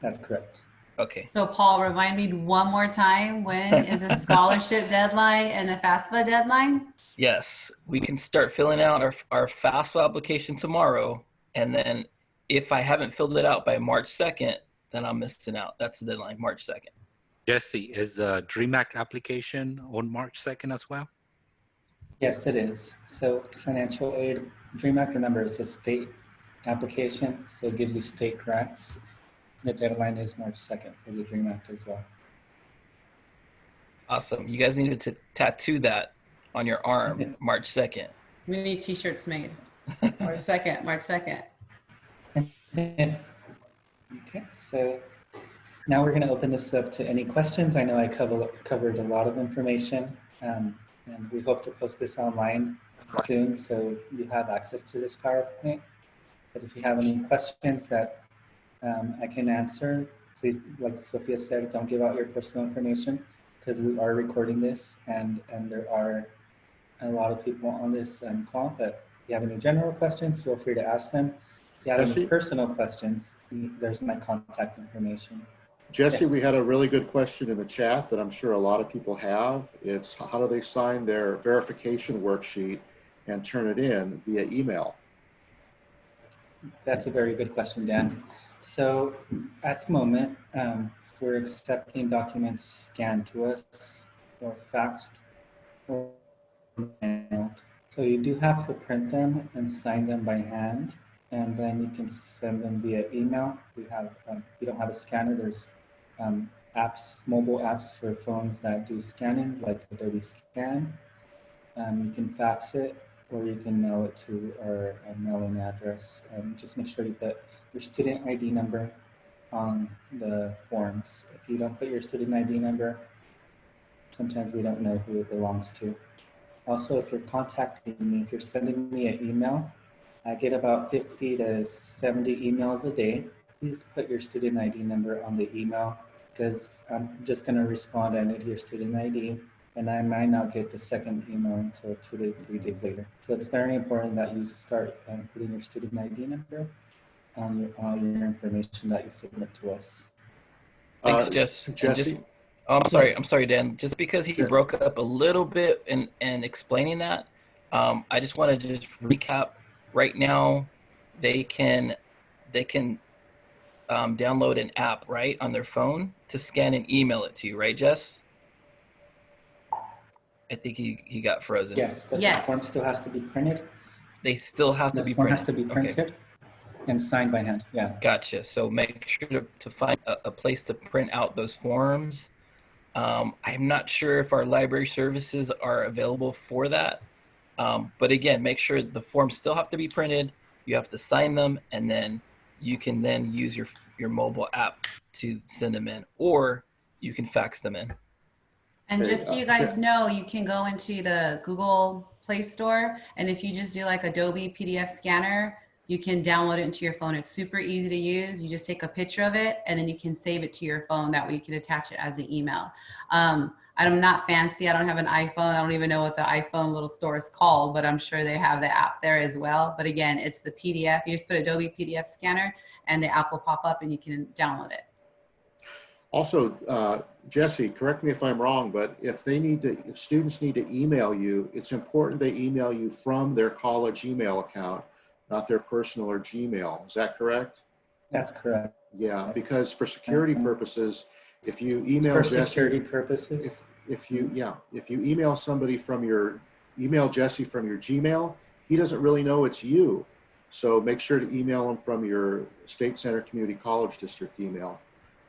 That's correct. Okay. So Paul, remind me one more time, when is a scholarship deadline and a FAFSA deadline? Yes, we can start filling out our FAFSA application tomorrow, and then if I haven't filled it out by March 2nd, then I'm missing out. That's the deadline, March 2nd. Jesse, is the DREAM Act application on March 2nd as well? Yes, it is. So financial aid, DREAM Act, remember, it's a state application, so it gives you state grants. The deadline is March 2nd for the DREAM Act as well. Awesome. You guys need to tattoo that on your arm, March 2nd. We need t-shirts made. March 2nd, March 2nd. Okay, so now we're going to open this up to any questions. I know I covered a lot of information, and we hope to post this online soon so you have access to this PowerPoint. But if you have any questions that I can answer, please, like Sophia said, don't give out your personal information because we are recording this and there are a lot of people on this call. But if you have any general questions, feel free to ask them. If you have any personal questions, there's my contact information. Jesse, Yes. we had a really good question in the chat that I'm sure a lot of people have. It's how do they sign their verification worksheet and turn it in via email? That's a very good question, Dan. So at the moment, we're accepting documents scanned to us or faxed or mailed. So you do have to print them and sign them by hand, and then you can send them via email. We have, we don't have a scanner. There's apps, mobile apps for phones that do scanning, like Adobe Scan. You can fax it, or you can mail it to our mailing address. Just make sure you put your student ID number on the forms. If you don't put your student ID number, sometimes we don't know who it belongs to. Also, if you're contacting me, if you're sending me an email, I get about 50 to 70 emails a day. Please put your student ID number on the email because I'm just going to respond, I need your student ID. And I might not get the second email until 2 to 3 days later. So it's very important that you start putting your student ID number on all your information that you submit to us. Thanks, Jess. Jesse? I'm sorry. Yes. I'm sorry, Dan. Just because he broke up a little bit in explaining that, I just want to just recap. Right now, they can download an app, right, on their phone to scan and email it to you, right, Jess? I think he got frozen. Yes, but Yes. the form still has to be printed. They still have to be The form printed. has to be printed and signed by hand. Yeah. Gotcha. So make sure to find a place to print out those forms. I'm not sure if our library services are available for that. But again, make sure the forms still have to be printed. You have to sign them, and then you can then use your mobile app to send them in, or you can fax them in. And just so you guys know, you can go into the Google Play Store, and if you just do like Adobe PDF scanner, you can download it into your phone. It's super easy to use. You just take a picture of it, and then you can save it to your phone. That way you can attach it as an email. I'm not fancy. I don't have an iPhone. I don't even know what the iPhone little store is called, but I'm sure they have the app there as well. But again, it's the PDF. You just put Adobe PDF scanner, and the app will pop up, and you can download it. Also, Jesse, correct me if I'm wrong, but if students need to email you, it's important they email you from their college email account, not their personal or Gmail. Is that correct? That's correct. Yeah, because for security purposes, if you email for Jesse, security purposes. if you email somebody from your Jesse from your Gmail, he doesn't really know it's you. So make sure to email him from your State Center Community College District email.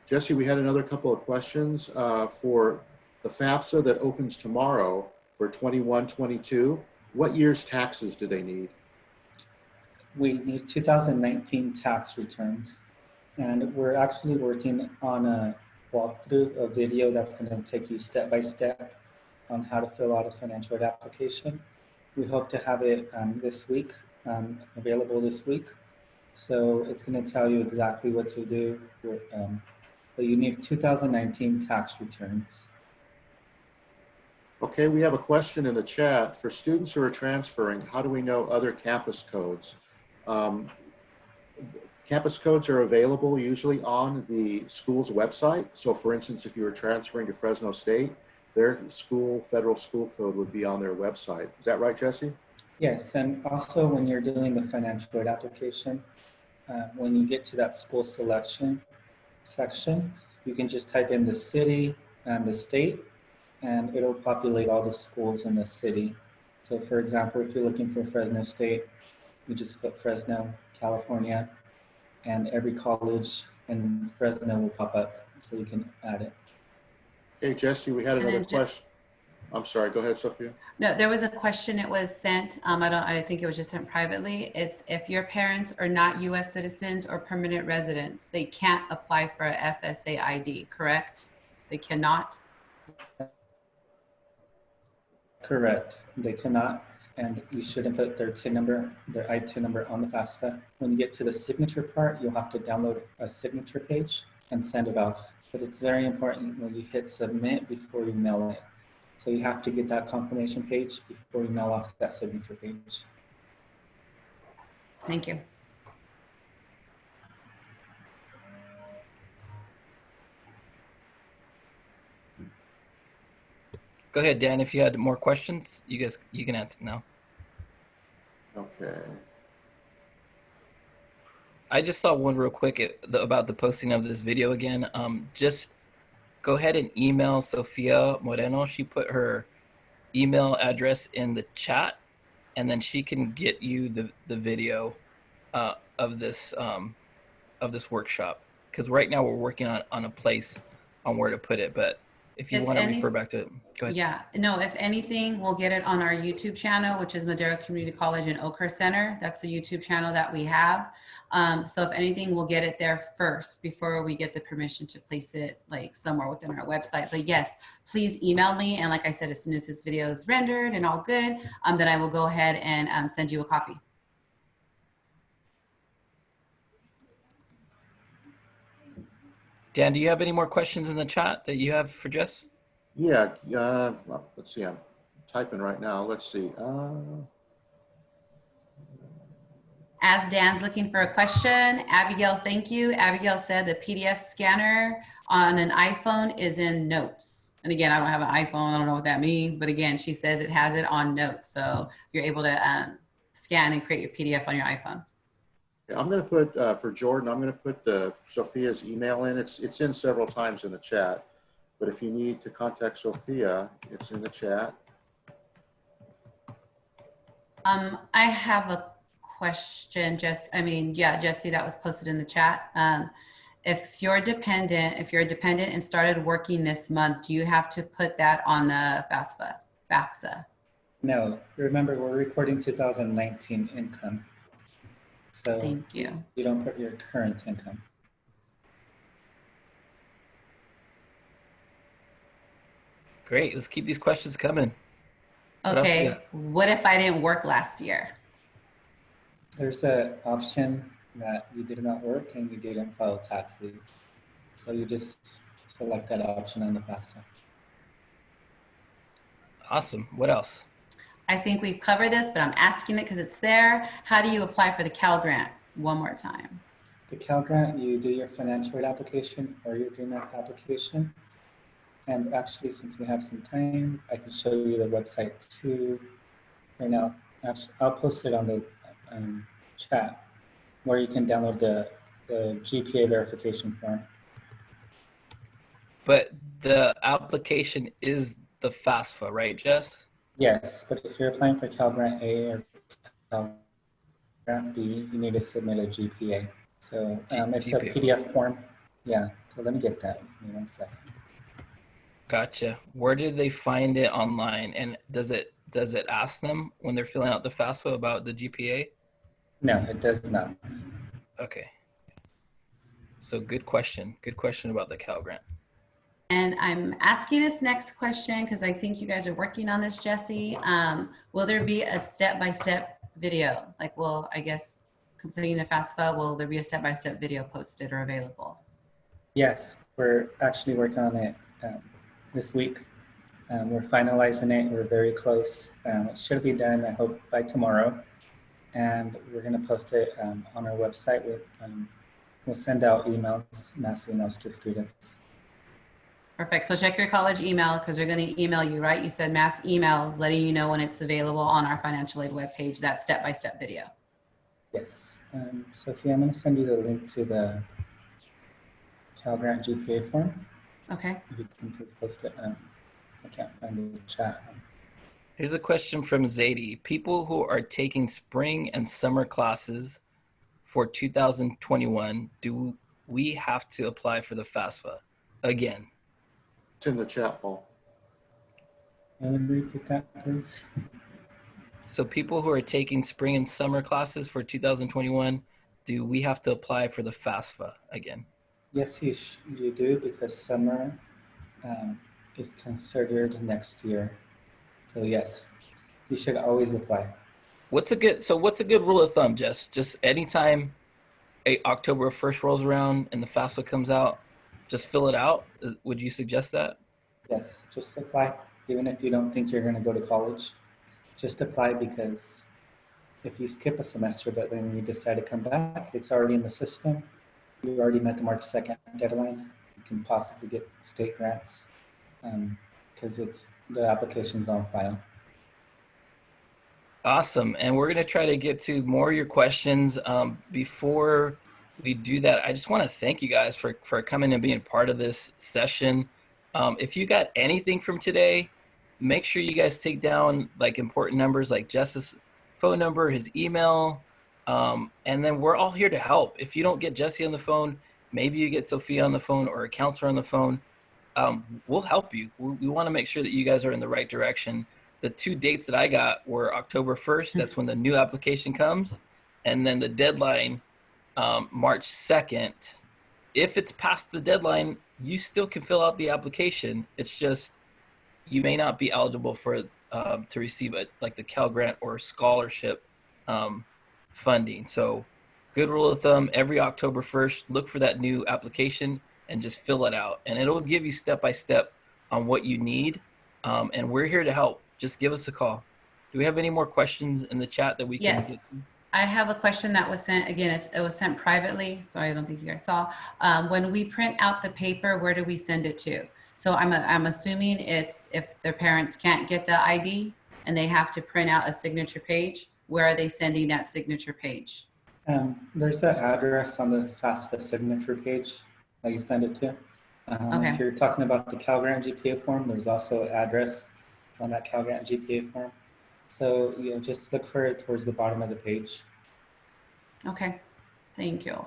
Jesse, we had another couple of questions for the FAFSA that opens tomorrow for 21-22. What year's taxes do they need? We need 2019 tax returns. And we're actually working on a walkthrough, a video that's going to take you step by step on how to fill out a financial aid application. We hope to have it this week, available this week. So it's going to tell you exactly what to do. But you need 2019 tax returns. Okay, we have a question in the chat. For students who are transferring, how do we know other campus codes? Campus codes are available usually on the school's website. So for instance, if you were transferring to Fresno State, their federal school code would be on their website. Is that right, Jesse? Yes, and also when you're doing the financial aid application, when you get to that school selection section, you can just type in the city and the state, and it'll populate all the schools in the city. So for example, if you're looking for Fresno State, you just put Fresno, California, and every college and Fresno will pop up so you can add it. Okay, Jesse, we had And another then question. I'm sorry, go ahead, Sophia. No, there was a question. It was sent. I think it was just sent privately. It's if your parents are not U.S. citizens or permanent residents, they can't apply for a FSA ID, correct? They cannot. Correct. They cannot, and you shouldn't put their TIN number, their ITIN number on the FAFSA. When you get to the signature part, you'll have to download a signature page and send it off. But it's very important when you hit submit before you mail it. So you have to get that confirmation page before you mail off that signature page. Thank you. Go ahead, Dan. If you had more questions, you can answer now. Okay. I just saw one real quick about the posting of this video again. Just go ahead and email Sofia Moreno. She put her email address in the chat, and then she can get you the video of this workshop. Because right now we're working on a place on where to put it. But if you want to refer back to it, go ahead. Yeah, no, if anything, we'll get it on our YouTube channel, which is Madera Community College and Oakhurst Center. That's the YouTube channel that we have. So if anything, we'll get it there first before we get the permission to place it like somewhere within our website. But yes, please email me. And like I said, as soon as this video is rendered and all good, then I will go ahead and send you a copy. Dan, do you have any more questions in the chat that you have for Jess? Yeah, well, let's see, I'm typing right now. Let's see. As Dan's looking for a question, Abigail, thank you. Abigail said the PDF scanner on an iPhone is in Notes. And again, I don't have an iPhone. I don't know what that means. But again, she says it has it on Notes. So you're able to scan and create your PDF on your iPhone. I'm going to put, for Jordan, I'm going to put Sophia's email in. It's in several times in the chat. But if you need to contact Sophia, it's in the chat. I have a question, Jesse, that was posted in the chat. If you're a dependent and started working this month, do you have to put that on the FAFSA? No, remember we're recording 2019 income. So thank you. You don't put your current income. Great. Let's keep these questions coming. Okay. What if I didn't work last year? There's an option that you did not work and you didn't file taxes. So you just select that option on the FAFSA. Awesome. What else? I think we've covered this, but I'm asking it because it's there. How do you apply for the Cal Grant? One more time. The Cal Grant, you do your financial aid application or your Dream Act application. And actually, since we have some time, I can show you the website too. Right now, actually, I'll post it on the chat where you can download the GPA verification form. But the application is the FAFSA, right, Jess? Yes, but if you're applying for Cal Grant A or Cal Grant B, you need to submit a GPA. So it's a PDF form. Yeah, so let me get that. Give me 1 second. Gotcha. Where do they find it online? And does it ask them when they're filling out the FAFSA about the GPA? No, it does not. Okay. So good question. Good question about the Cal Grant. And I'm asking this next question because I think you guys are working on this, Jesse. Will there be a step-by-step video? Like, I guess completing the FAFSA, will there be a step-by-step video posted or available? Yes, we're actually working on it this week. We're finalizing it. We're very close. It should be done, I hope, by tomorrow. And we're going to post it on our website. We'll send out mass emails to students. Perfect. So check your college email because they're going to email you, right? You said mass emails letting you know when it's available on our financial aid webpage, that step-by-step video. Yes. Sophia, I'm going to send you the link to the Cal Grant GPA form. Okay. If you can please post it. I can't find the chat. Here's a question from Zadie. People who are taking spring and summer classes for 2021, do we have to apply for the FAFSA again. It's in the chat, Paul. Can you repeat that, please? So people who are taking spring and summer classes for 2021, do we have to apply for the FAFSA again? Yes, you do, because summer is considered next year. So yes, you should always apply. What's a good rule of thumb, Jess? Just anytime October 1st rolls around and the FAFSA comes out, just fill it out. Would you suggest that? Yes, just apply. Even if you don't think you're going to go to college, just apply, because if you skip a semester but then you decide to come back, it's already in the system. You already met the March 2nd deadline. You can possibly get state grants because the application's on file. Awesome. And we're going to try to get to more of your questions. Before we do that, I just want to thank you guys for coming and being part of this session. If you got anything from today, make sure you guys take down like important numbers like Jess's phone number, his email, and then we're all here to help. If you don't get Jesse on the phone, maybe you get Sophia on the phone or a counselor on the phone. We'll help you. We want to make sure that you guys are in the right direction. The 2 dates that I got were October 1st. That's when the new application comes. And then the deadline, March 2nd. If it's past the deadline, you still can fill out the application. It's just, you may not be eligible for to receive like the Cal Grant or scholarship funding. So good rule of thumb, every October 1st, look for that new application and just fill it out. And it'll give you step-by-step on what you need. And we're here to help. Just give us a call. Do we have any more questions in the chat that we can get? Yes, I have a question that was sent. Again, it was sent privately. Sorry, I don't think you guys saw. When we print out the paper, where do we send it to? So I'm assuming it's if their parents can't get the ID and they have to print out a signature page, where are they sending that signature page? There's an address on the FAFSA signature page that you send it to. Okay. If you're talking about the Cal Grant GPA form, there's also an address on that Cal Grant GPA form. So just look for it towards the bottom of the page. Okay, thank you.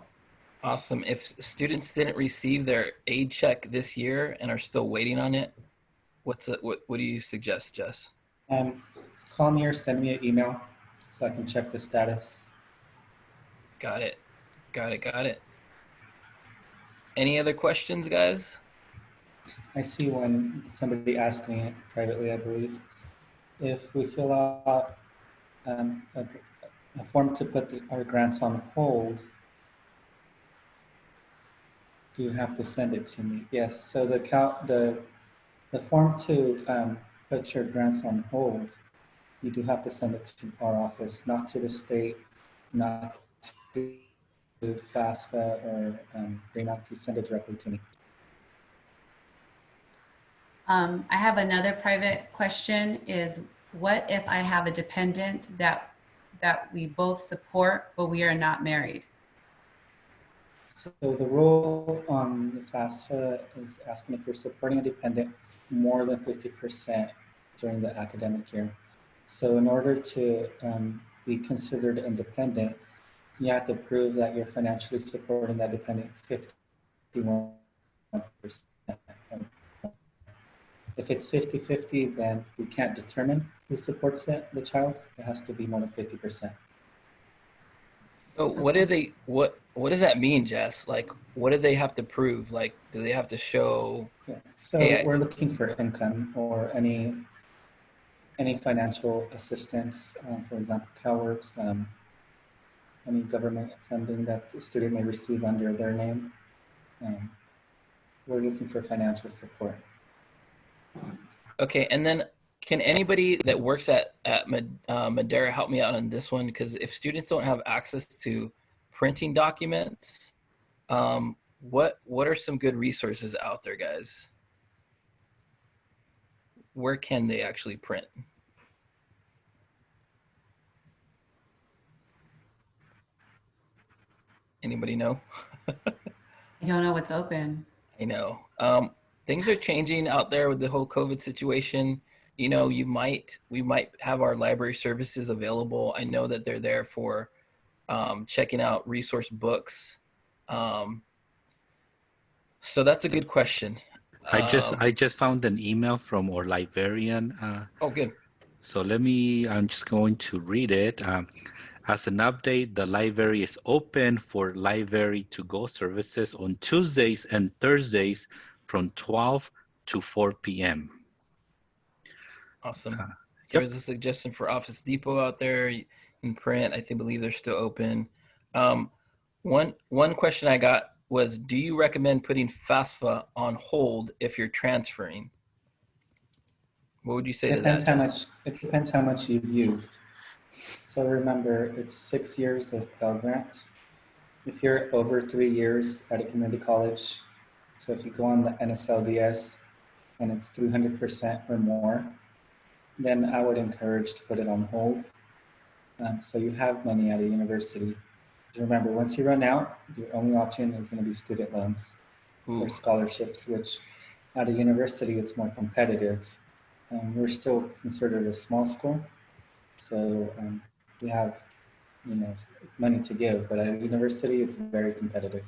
Awesome. If students didn't receive their aid check this year and are still waiting on it, what do you suggest, Jess? Call me or send me an email so I can check the status. Got it. Any other questions, guys? I see when somebody asked me privately, I believe, if we fill out a form to put our grants on hold, do you have to send it to me? Yes. So the form to put your grants on hold, you do have to send it to our office, not to the state, not to FAFSA or REMAC. You send it directly to me. I have another private question is, what if I have a dependent that we both support, but we are not married? So the rule on the FAFSA is asking if you're supporting a dependent more than 50% during the academic year. So in order to be considered independent, you have to prove that you're financially supporting that dependent 51%. If it's 50-50, then we can't determine who supports the child. It has to be more than 50%. So what does that mean, Jess? Like, what do they have to prove? Like, do they have to show? Yeah. So we're looking for income or any financial assistance, for example, CalWorks, any government funding that the student may receive under their name. We're looking for financial support. Okay, and then can anybody that works at Madera help me out on this one? Because if students don't have access to printing documents, what are some good resources out there, guys? Where can they actually print? Anybody know? I don't know what's open. I know. Things are changing out there with the whole COVID situation. You know, we might have our library services available. I know that they're there for checking out resource books. So that's a good question. I just found an email from our librarian. Oh, good. So I'm just going to read it. As an update, the library is open for library to go services on Tuesdays and Thursdays from 12 to 4 p.m. Awesome. Yep. There's a suggestion for Office Depot out there in print. I believe they're still open. One question I got was, do you recommend putting FAFSA on hold if you're transferring? What would you say to that, Jess? It depends how much you've used. So remember, it's 6 years of Pell Grant. If you're over 3 years at a community college, so if you go on the NSLDS and it's 300% or more, then I would encourage to put it on hold. So you have money at a university. Remember, once you run out, your only option is going to be student loans or scholarships, which at a university, it's more competitive. We're still considered a small school, so we have, money to give, but at a university, it's very competitive.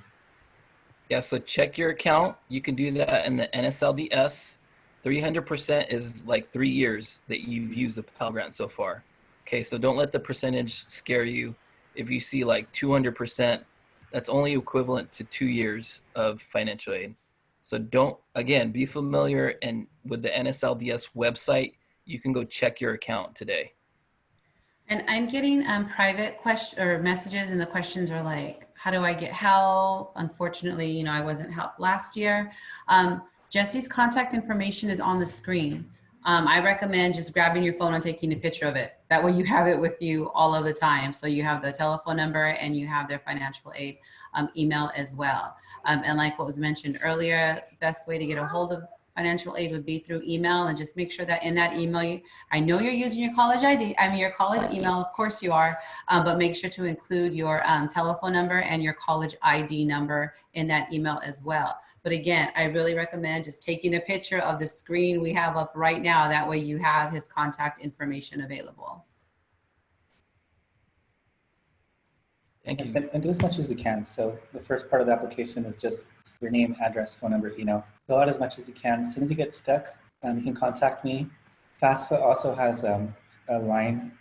Yeah, so check your account. You can do that in the NSLDS. 300% is like 3 years that you've used the Pell Grant so far. Okay, so don't let the percentage scare you. If you see like 200%, that's only equivalent to 2 years of financial aid. So be familiar, and with the NSLDS website, you can go check your account today. And I'm getting private question or messages, and the questions are like, how do I get help? Unfortunately, I wasn't helped last year. Jesse's contact information is on the screen. I recommend just grabbing your phone and taking a picture of it. That way you have it with you all of the time. So you have the telephone number and you have their financial aid email as well. And like what was mentioned earlier, best way to get a hold of financial aid would be through email, and just make sure that in that email, I know you're using your college your college email, of course you are, but make sure to include your telephone number and your college ID number in that email as well. But again, I really recommend just taking a picture of the screen we have up right now. That way you have his contact information available. Thank you. And do as much as you can. So the first part of the application is just your name, address, phone number, email. Fill out as much as you can. As soon as you get stuck, you can contact me. FAFSA also has a line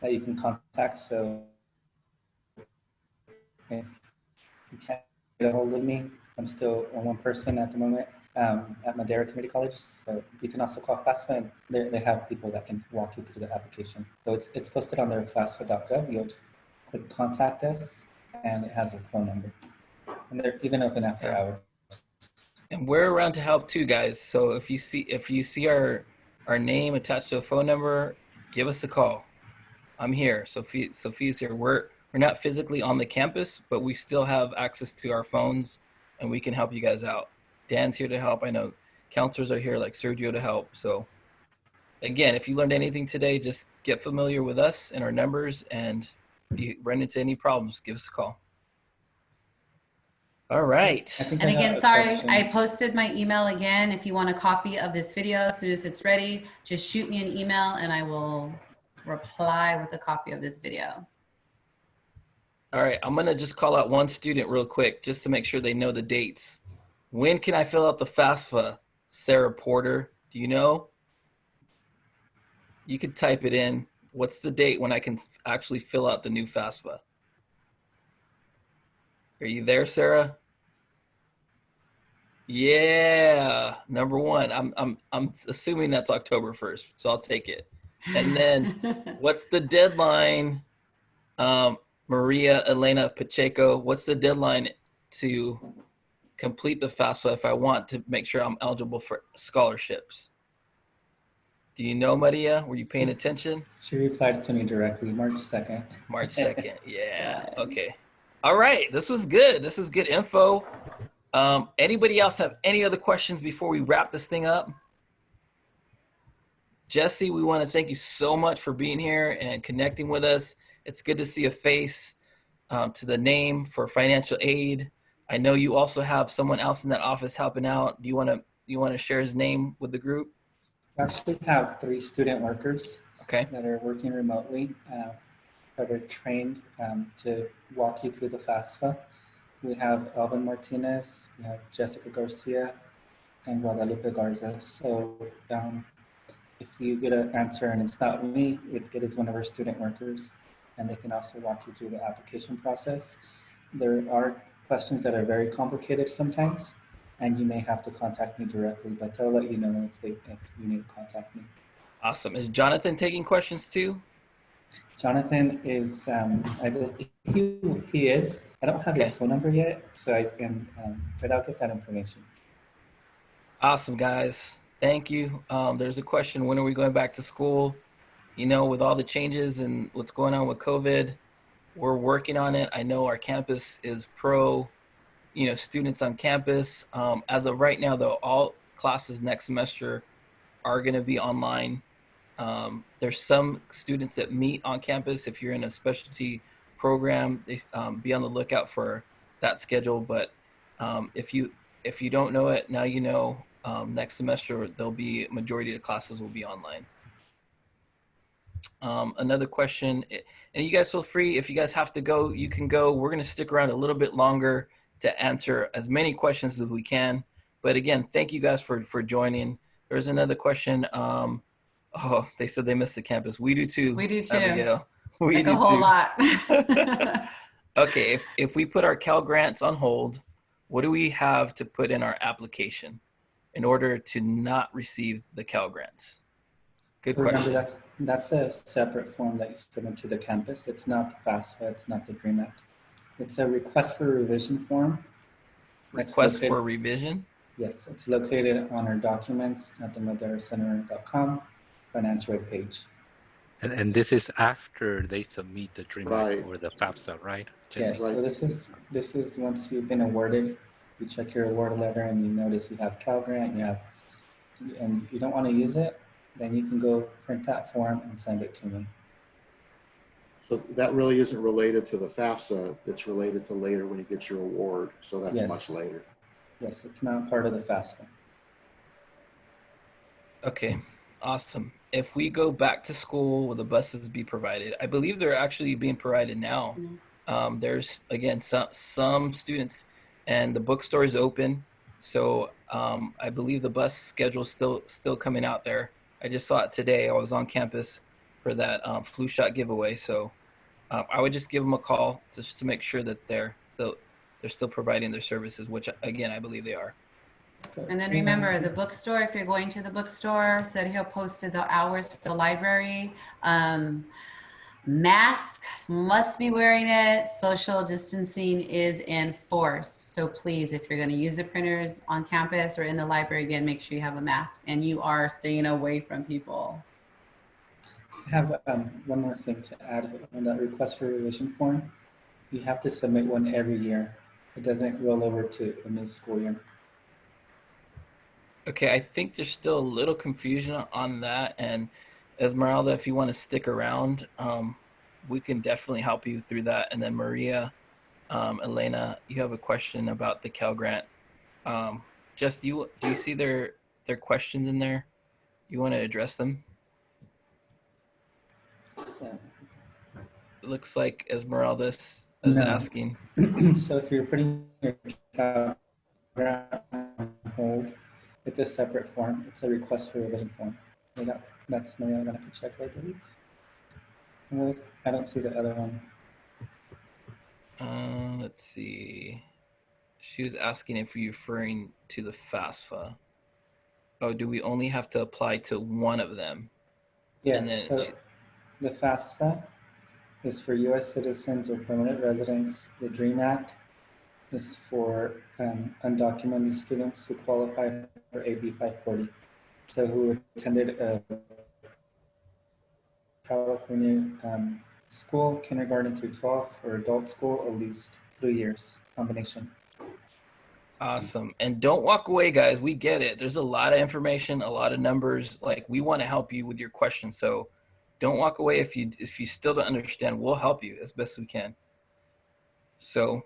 that you can contact. So if you can't get a hold of me, I'm still one person at the moment at Madera Community College. So you can also call FAFSA, and they have people that can walk you through the application. So it's posted on their FAFSA.gov. You'll just click contact us, and it has a phone number. And they're even open after hours. And we're around to help too, guys. So if you see our name attached to a phone number, give us a call. I'm here. Sophia's here. We're not physically on the campus, but we still have access to our phones, and we can help you guys out. Dan's here to help. I know counselors are here like Sergio to help. So again, if you learned anything today, just get familiar with us and our numbers, and if you run into any problems, give us a call. All right. And again, sorry, I posted my email again. If you want a copy of this video, as soon as it's ready, just shoot me an email and I will reply with a copy of this video. All right, I'm gonna just call out one student real quick just to make sure they know the dates. When can I fill out the FAFSA? Sarah Porter, do you know? You could type it in. What's the date when I can actually fill out the new FAFSA? Are you there, Sarah? Yeah, number one. I'm assuming that's October 1st, so I'll take it. And then what's the deadline? Maria Elena Pacheco, what's the deadline to complete the FAFSA if I want to make sure I'm eligible for scholarships? Do you know, Maria? Were you paying attention? She replied to me directly, March 2nd. March 2nd, yeah, okay. All right, this was good. This is good info. Anybody else have any other questions before we wrap this thing up? Jesse, we want to thank you so much for being here and connecting with us. It's good to see a face to the name for financial aid. I know you also have someone else in that office helping out. Do you want to share his name with the group? We actually have 3 student workers that are working remotely that are trained to walk you through the FAFSA. We have Alvin Martinez, we have Jessica Garcia, and Guadalupe Garza. So if you get an answer and it's not me, it is one of our student workers, and they can also walk you through the application process. There are questions that are very complicated sometimes, and you may have to contact me directly, but they'll let you know if you need to contact me. Awesome. Is Jonathan taking questions too? Jonathan is, he is. I don't have his phone number yet, so I can, but I'll get that information. Awesome, guys. Thank you. There's a question, when are we going back to school? You know, with all the changes and what's going on with COVID, we're working on it. I know our campus is pro, students on campus. As of right now, though, all classes next semester are going to be online. There's some students that meet on campus. If you're in a specialty program, they be on the lookout for that schedule. But if you don't know it, now you know. Next semester, there'll be majority of the classes will be online. Another question, and you guys feel free, if you guys have to go, you can go. We're going to stick around a little bit longer to answer as many questions as we can. But again, thank you guys for joining. There's another question. Oh, they said they missed the campus. We do too. We do too. Abigail. We like do a whole too. lot. Okay, if we put our Cal Grants on hold, what do we have to put in our application in order to not receive the Cal Grants? Good question. Remember, that's a separate form that you submit to the campus. It's not the FAFSA, it's not the DREAM Act. It's a request for revision form. Request for revision? Yes, it's located on our documents at the maderacenter.com financial aid page. And this is after they submit the DREAM Act or the FAFSA, right? Yes, so this is once you've been awarded, you check your award letter and you notice you have Cal Grant, and you don't want to use it, then you can go print that form and send it to me. So that really isn't related to the FAFSA, it's related to later when you get your award, so that's much later. Yes, it's not part of the FAFSA. Okay, awesome. If we go back to school, will the buses be provided? I believe they're actually being provided now. There's, again, some students, and the bookstore is open. So I believe the bus schedule is still coming out there. I just saw it today. I was on campus for that flu shot giveaway. So I would just give them a call just to make sure that they're still providing their services, which, again, I believe they are. And then remember, the bookstore, if you're going to the bookstore, Sergio posted the hours for the library. Mask, must be wearing it. Social distancing is enforced. So please, if you're going to use the printers on campus or in the library, again, make sure you have a mask and you are staying away from people. I have one more thing to add on that request for revision form. You have to submit one every year. It doesn't roll over to a new school year. Okay, I think there's still a little confusion on that. And Esmeralda, if you want to stick around, we can definitely help you through that. And then Maria, Elena, you have a question about the Cal Grant. Jess, do you see their questions in there? You want to address them? So, it looks like Esmeralda is asking. So if you're putting your Cal Grant on hold, it's a separate form. It's a request for revision form. That's Maria. I'm going to have to check, I believe. I don't see the other one. Let's see. She was asking if you're referring to the FAFSA. Oh, do we only have to apply to one of them? Yes, so the FAFSA is for U.S. citizens or permanent residents. The DREAM Act is for undocumented students who qualify for AB 540. So who attended a California school, kindergarten through 12, or adult school, at least 3 years combination. Awesome. And don't walk away, guys. We get it. There's a lot of information, a lot of numbers. Like, we want to help you with your questions. So don't walk away if you still don't understand. We'll help you as best we can. So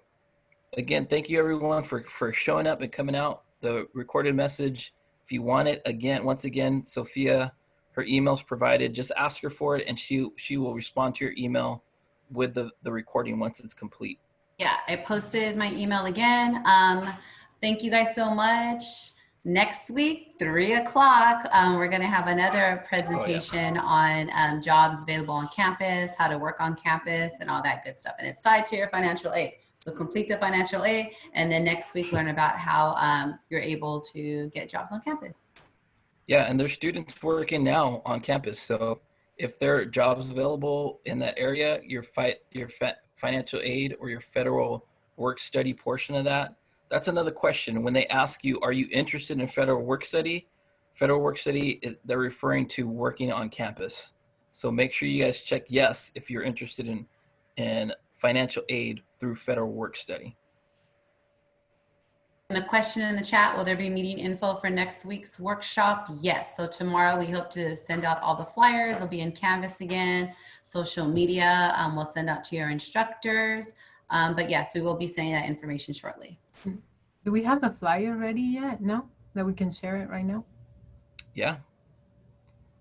again, thank you everyone for showing up and coming out. The recorded message, if you want it, once again, Sophia, her email's provided. Just ask her for it and she will respond to your email with the recording once it's complete. Yeah, I posted my email again. Thank you guys so much. Next week, 3 o'clock, we're going to have another presentation on jobs available on campus, how to work on campus, and all that good stuff. And it's tied to your financial aid. So complete the financial aid, and then next week learn about how you're able to get jobs on campus. Yeah, and there's students working now on campus. So if there are jobs available in that area, your financial aid or your federal work study portion of that, that's another question. When they ask you, are you interested in federal work study? Federal work study, they're referring to working on campus. So make sure you guys check yes if you're interested in financial aid through federal work study. And the question in the chat, will there be meeting info for next week's workshop? Yes. So tomorrow we hope to send out all the flyers. It'll be in Canvas again, social media. We'll send out to your instructors. But yes, we will be sending that information shortly. Do we have the flyer ready yet? No? That we can share it right now? Yeah.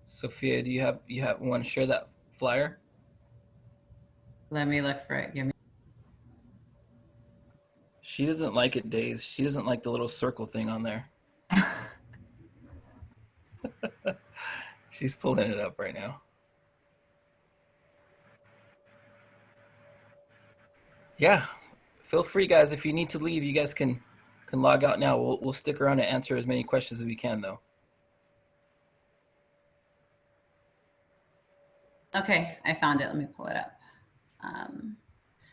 Sophia, do you want to share that flyer? Let me look for it. Give me. She doesn't like it, Days. She doesn't like the little circle thing on there. She's pulling it up right now. Yeah, feel free, guys. If you need to leave, you guys can log out now. We'll stick around and answer as many questions as we can, though. Okay, I found it. Let me pull it up.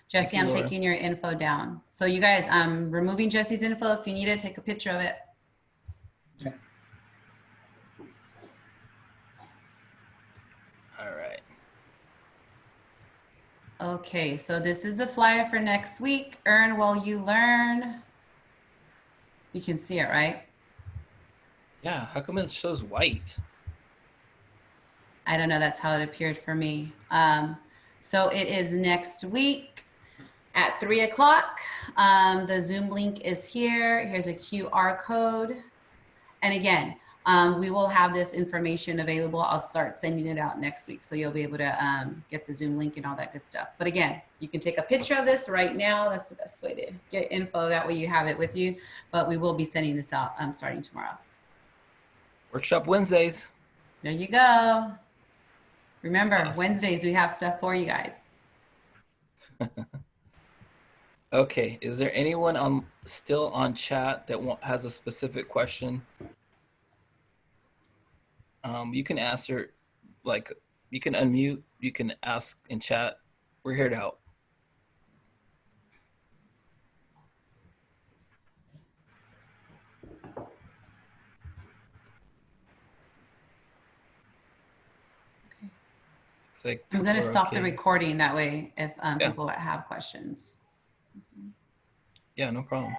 Jesse, I'm taking your info down. So you guys, I'm removing Jesse's info. If you need it, take a picture of it. Okay. All right. Okay, so this is the flyer for next week. Earn while you learn. You can see it, right? Yeah, how come it shows white? I don't know. That's how it appeared for me. So it is next week at 3 o'clock. The Zoom link is here. Here's a QR code. And again, we will have this information available. I'll start sending it out next week. So you'll be able to get the Zoom link and all that good stuff. But again, you can take a picture of this right now. That's the best way to get info. That way you have it with you. But we will be sending this out starting tomorrow. Workshop Wednesdays. There you go. Remember, Awesome. Wednesdays, we have stuff for you guys. Okay, is there anyone still on chat that has a specific question? You can answer, like, you can unmute, you can ask in chat. We're here to help. Like I'm going to stop the okay. recording that way if people have questions. Yeah, no problem.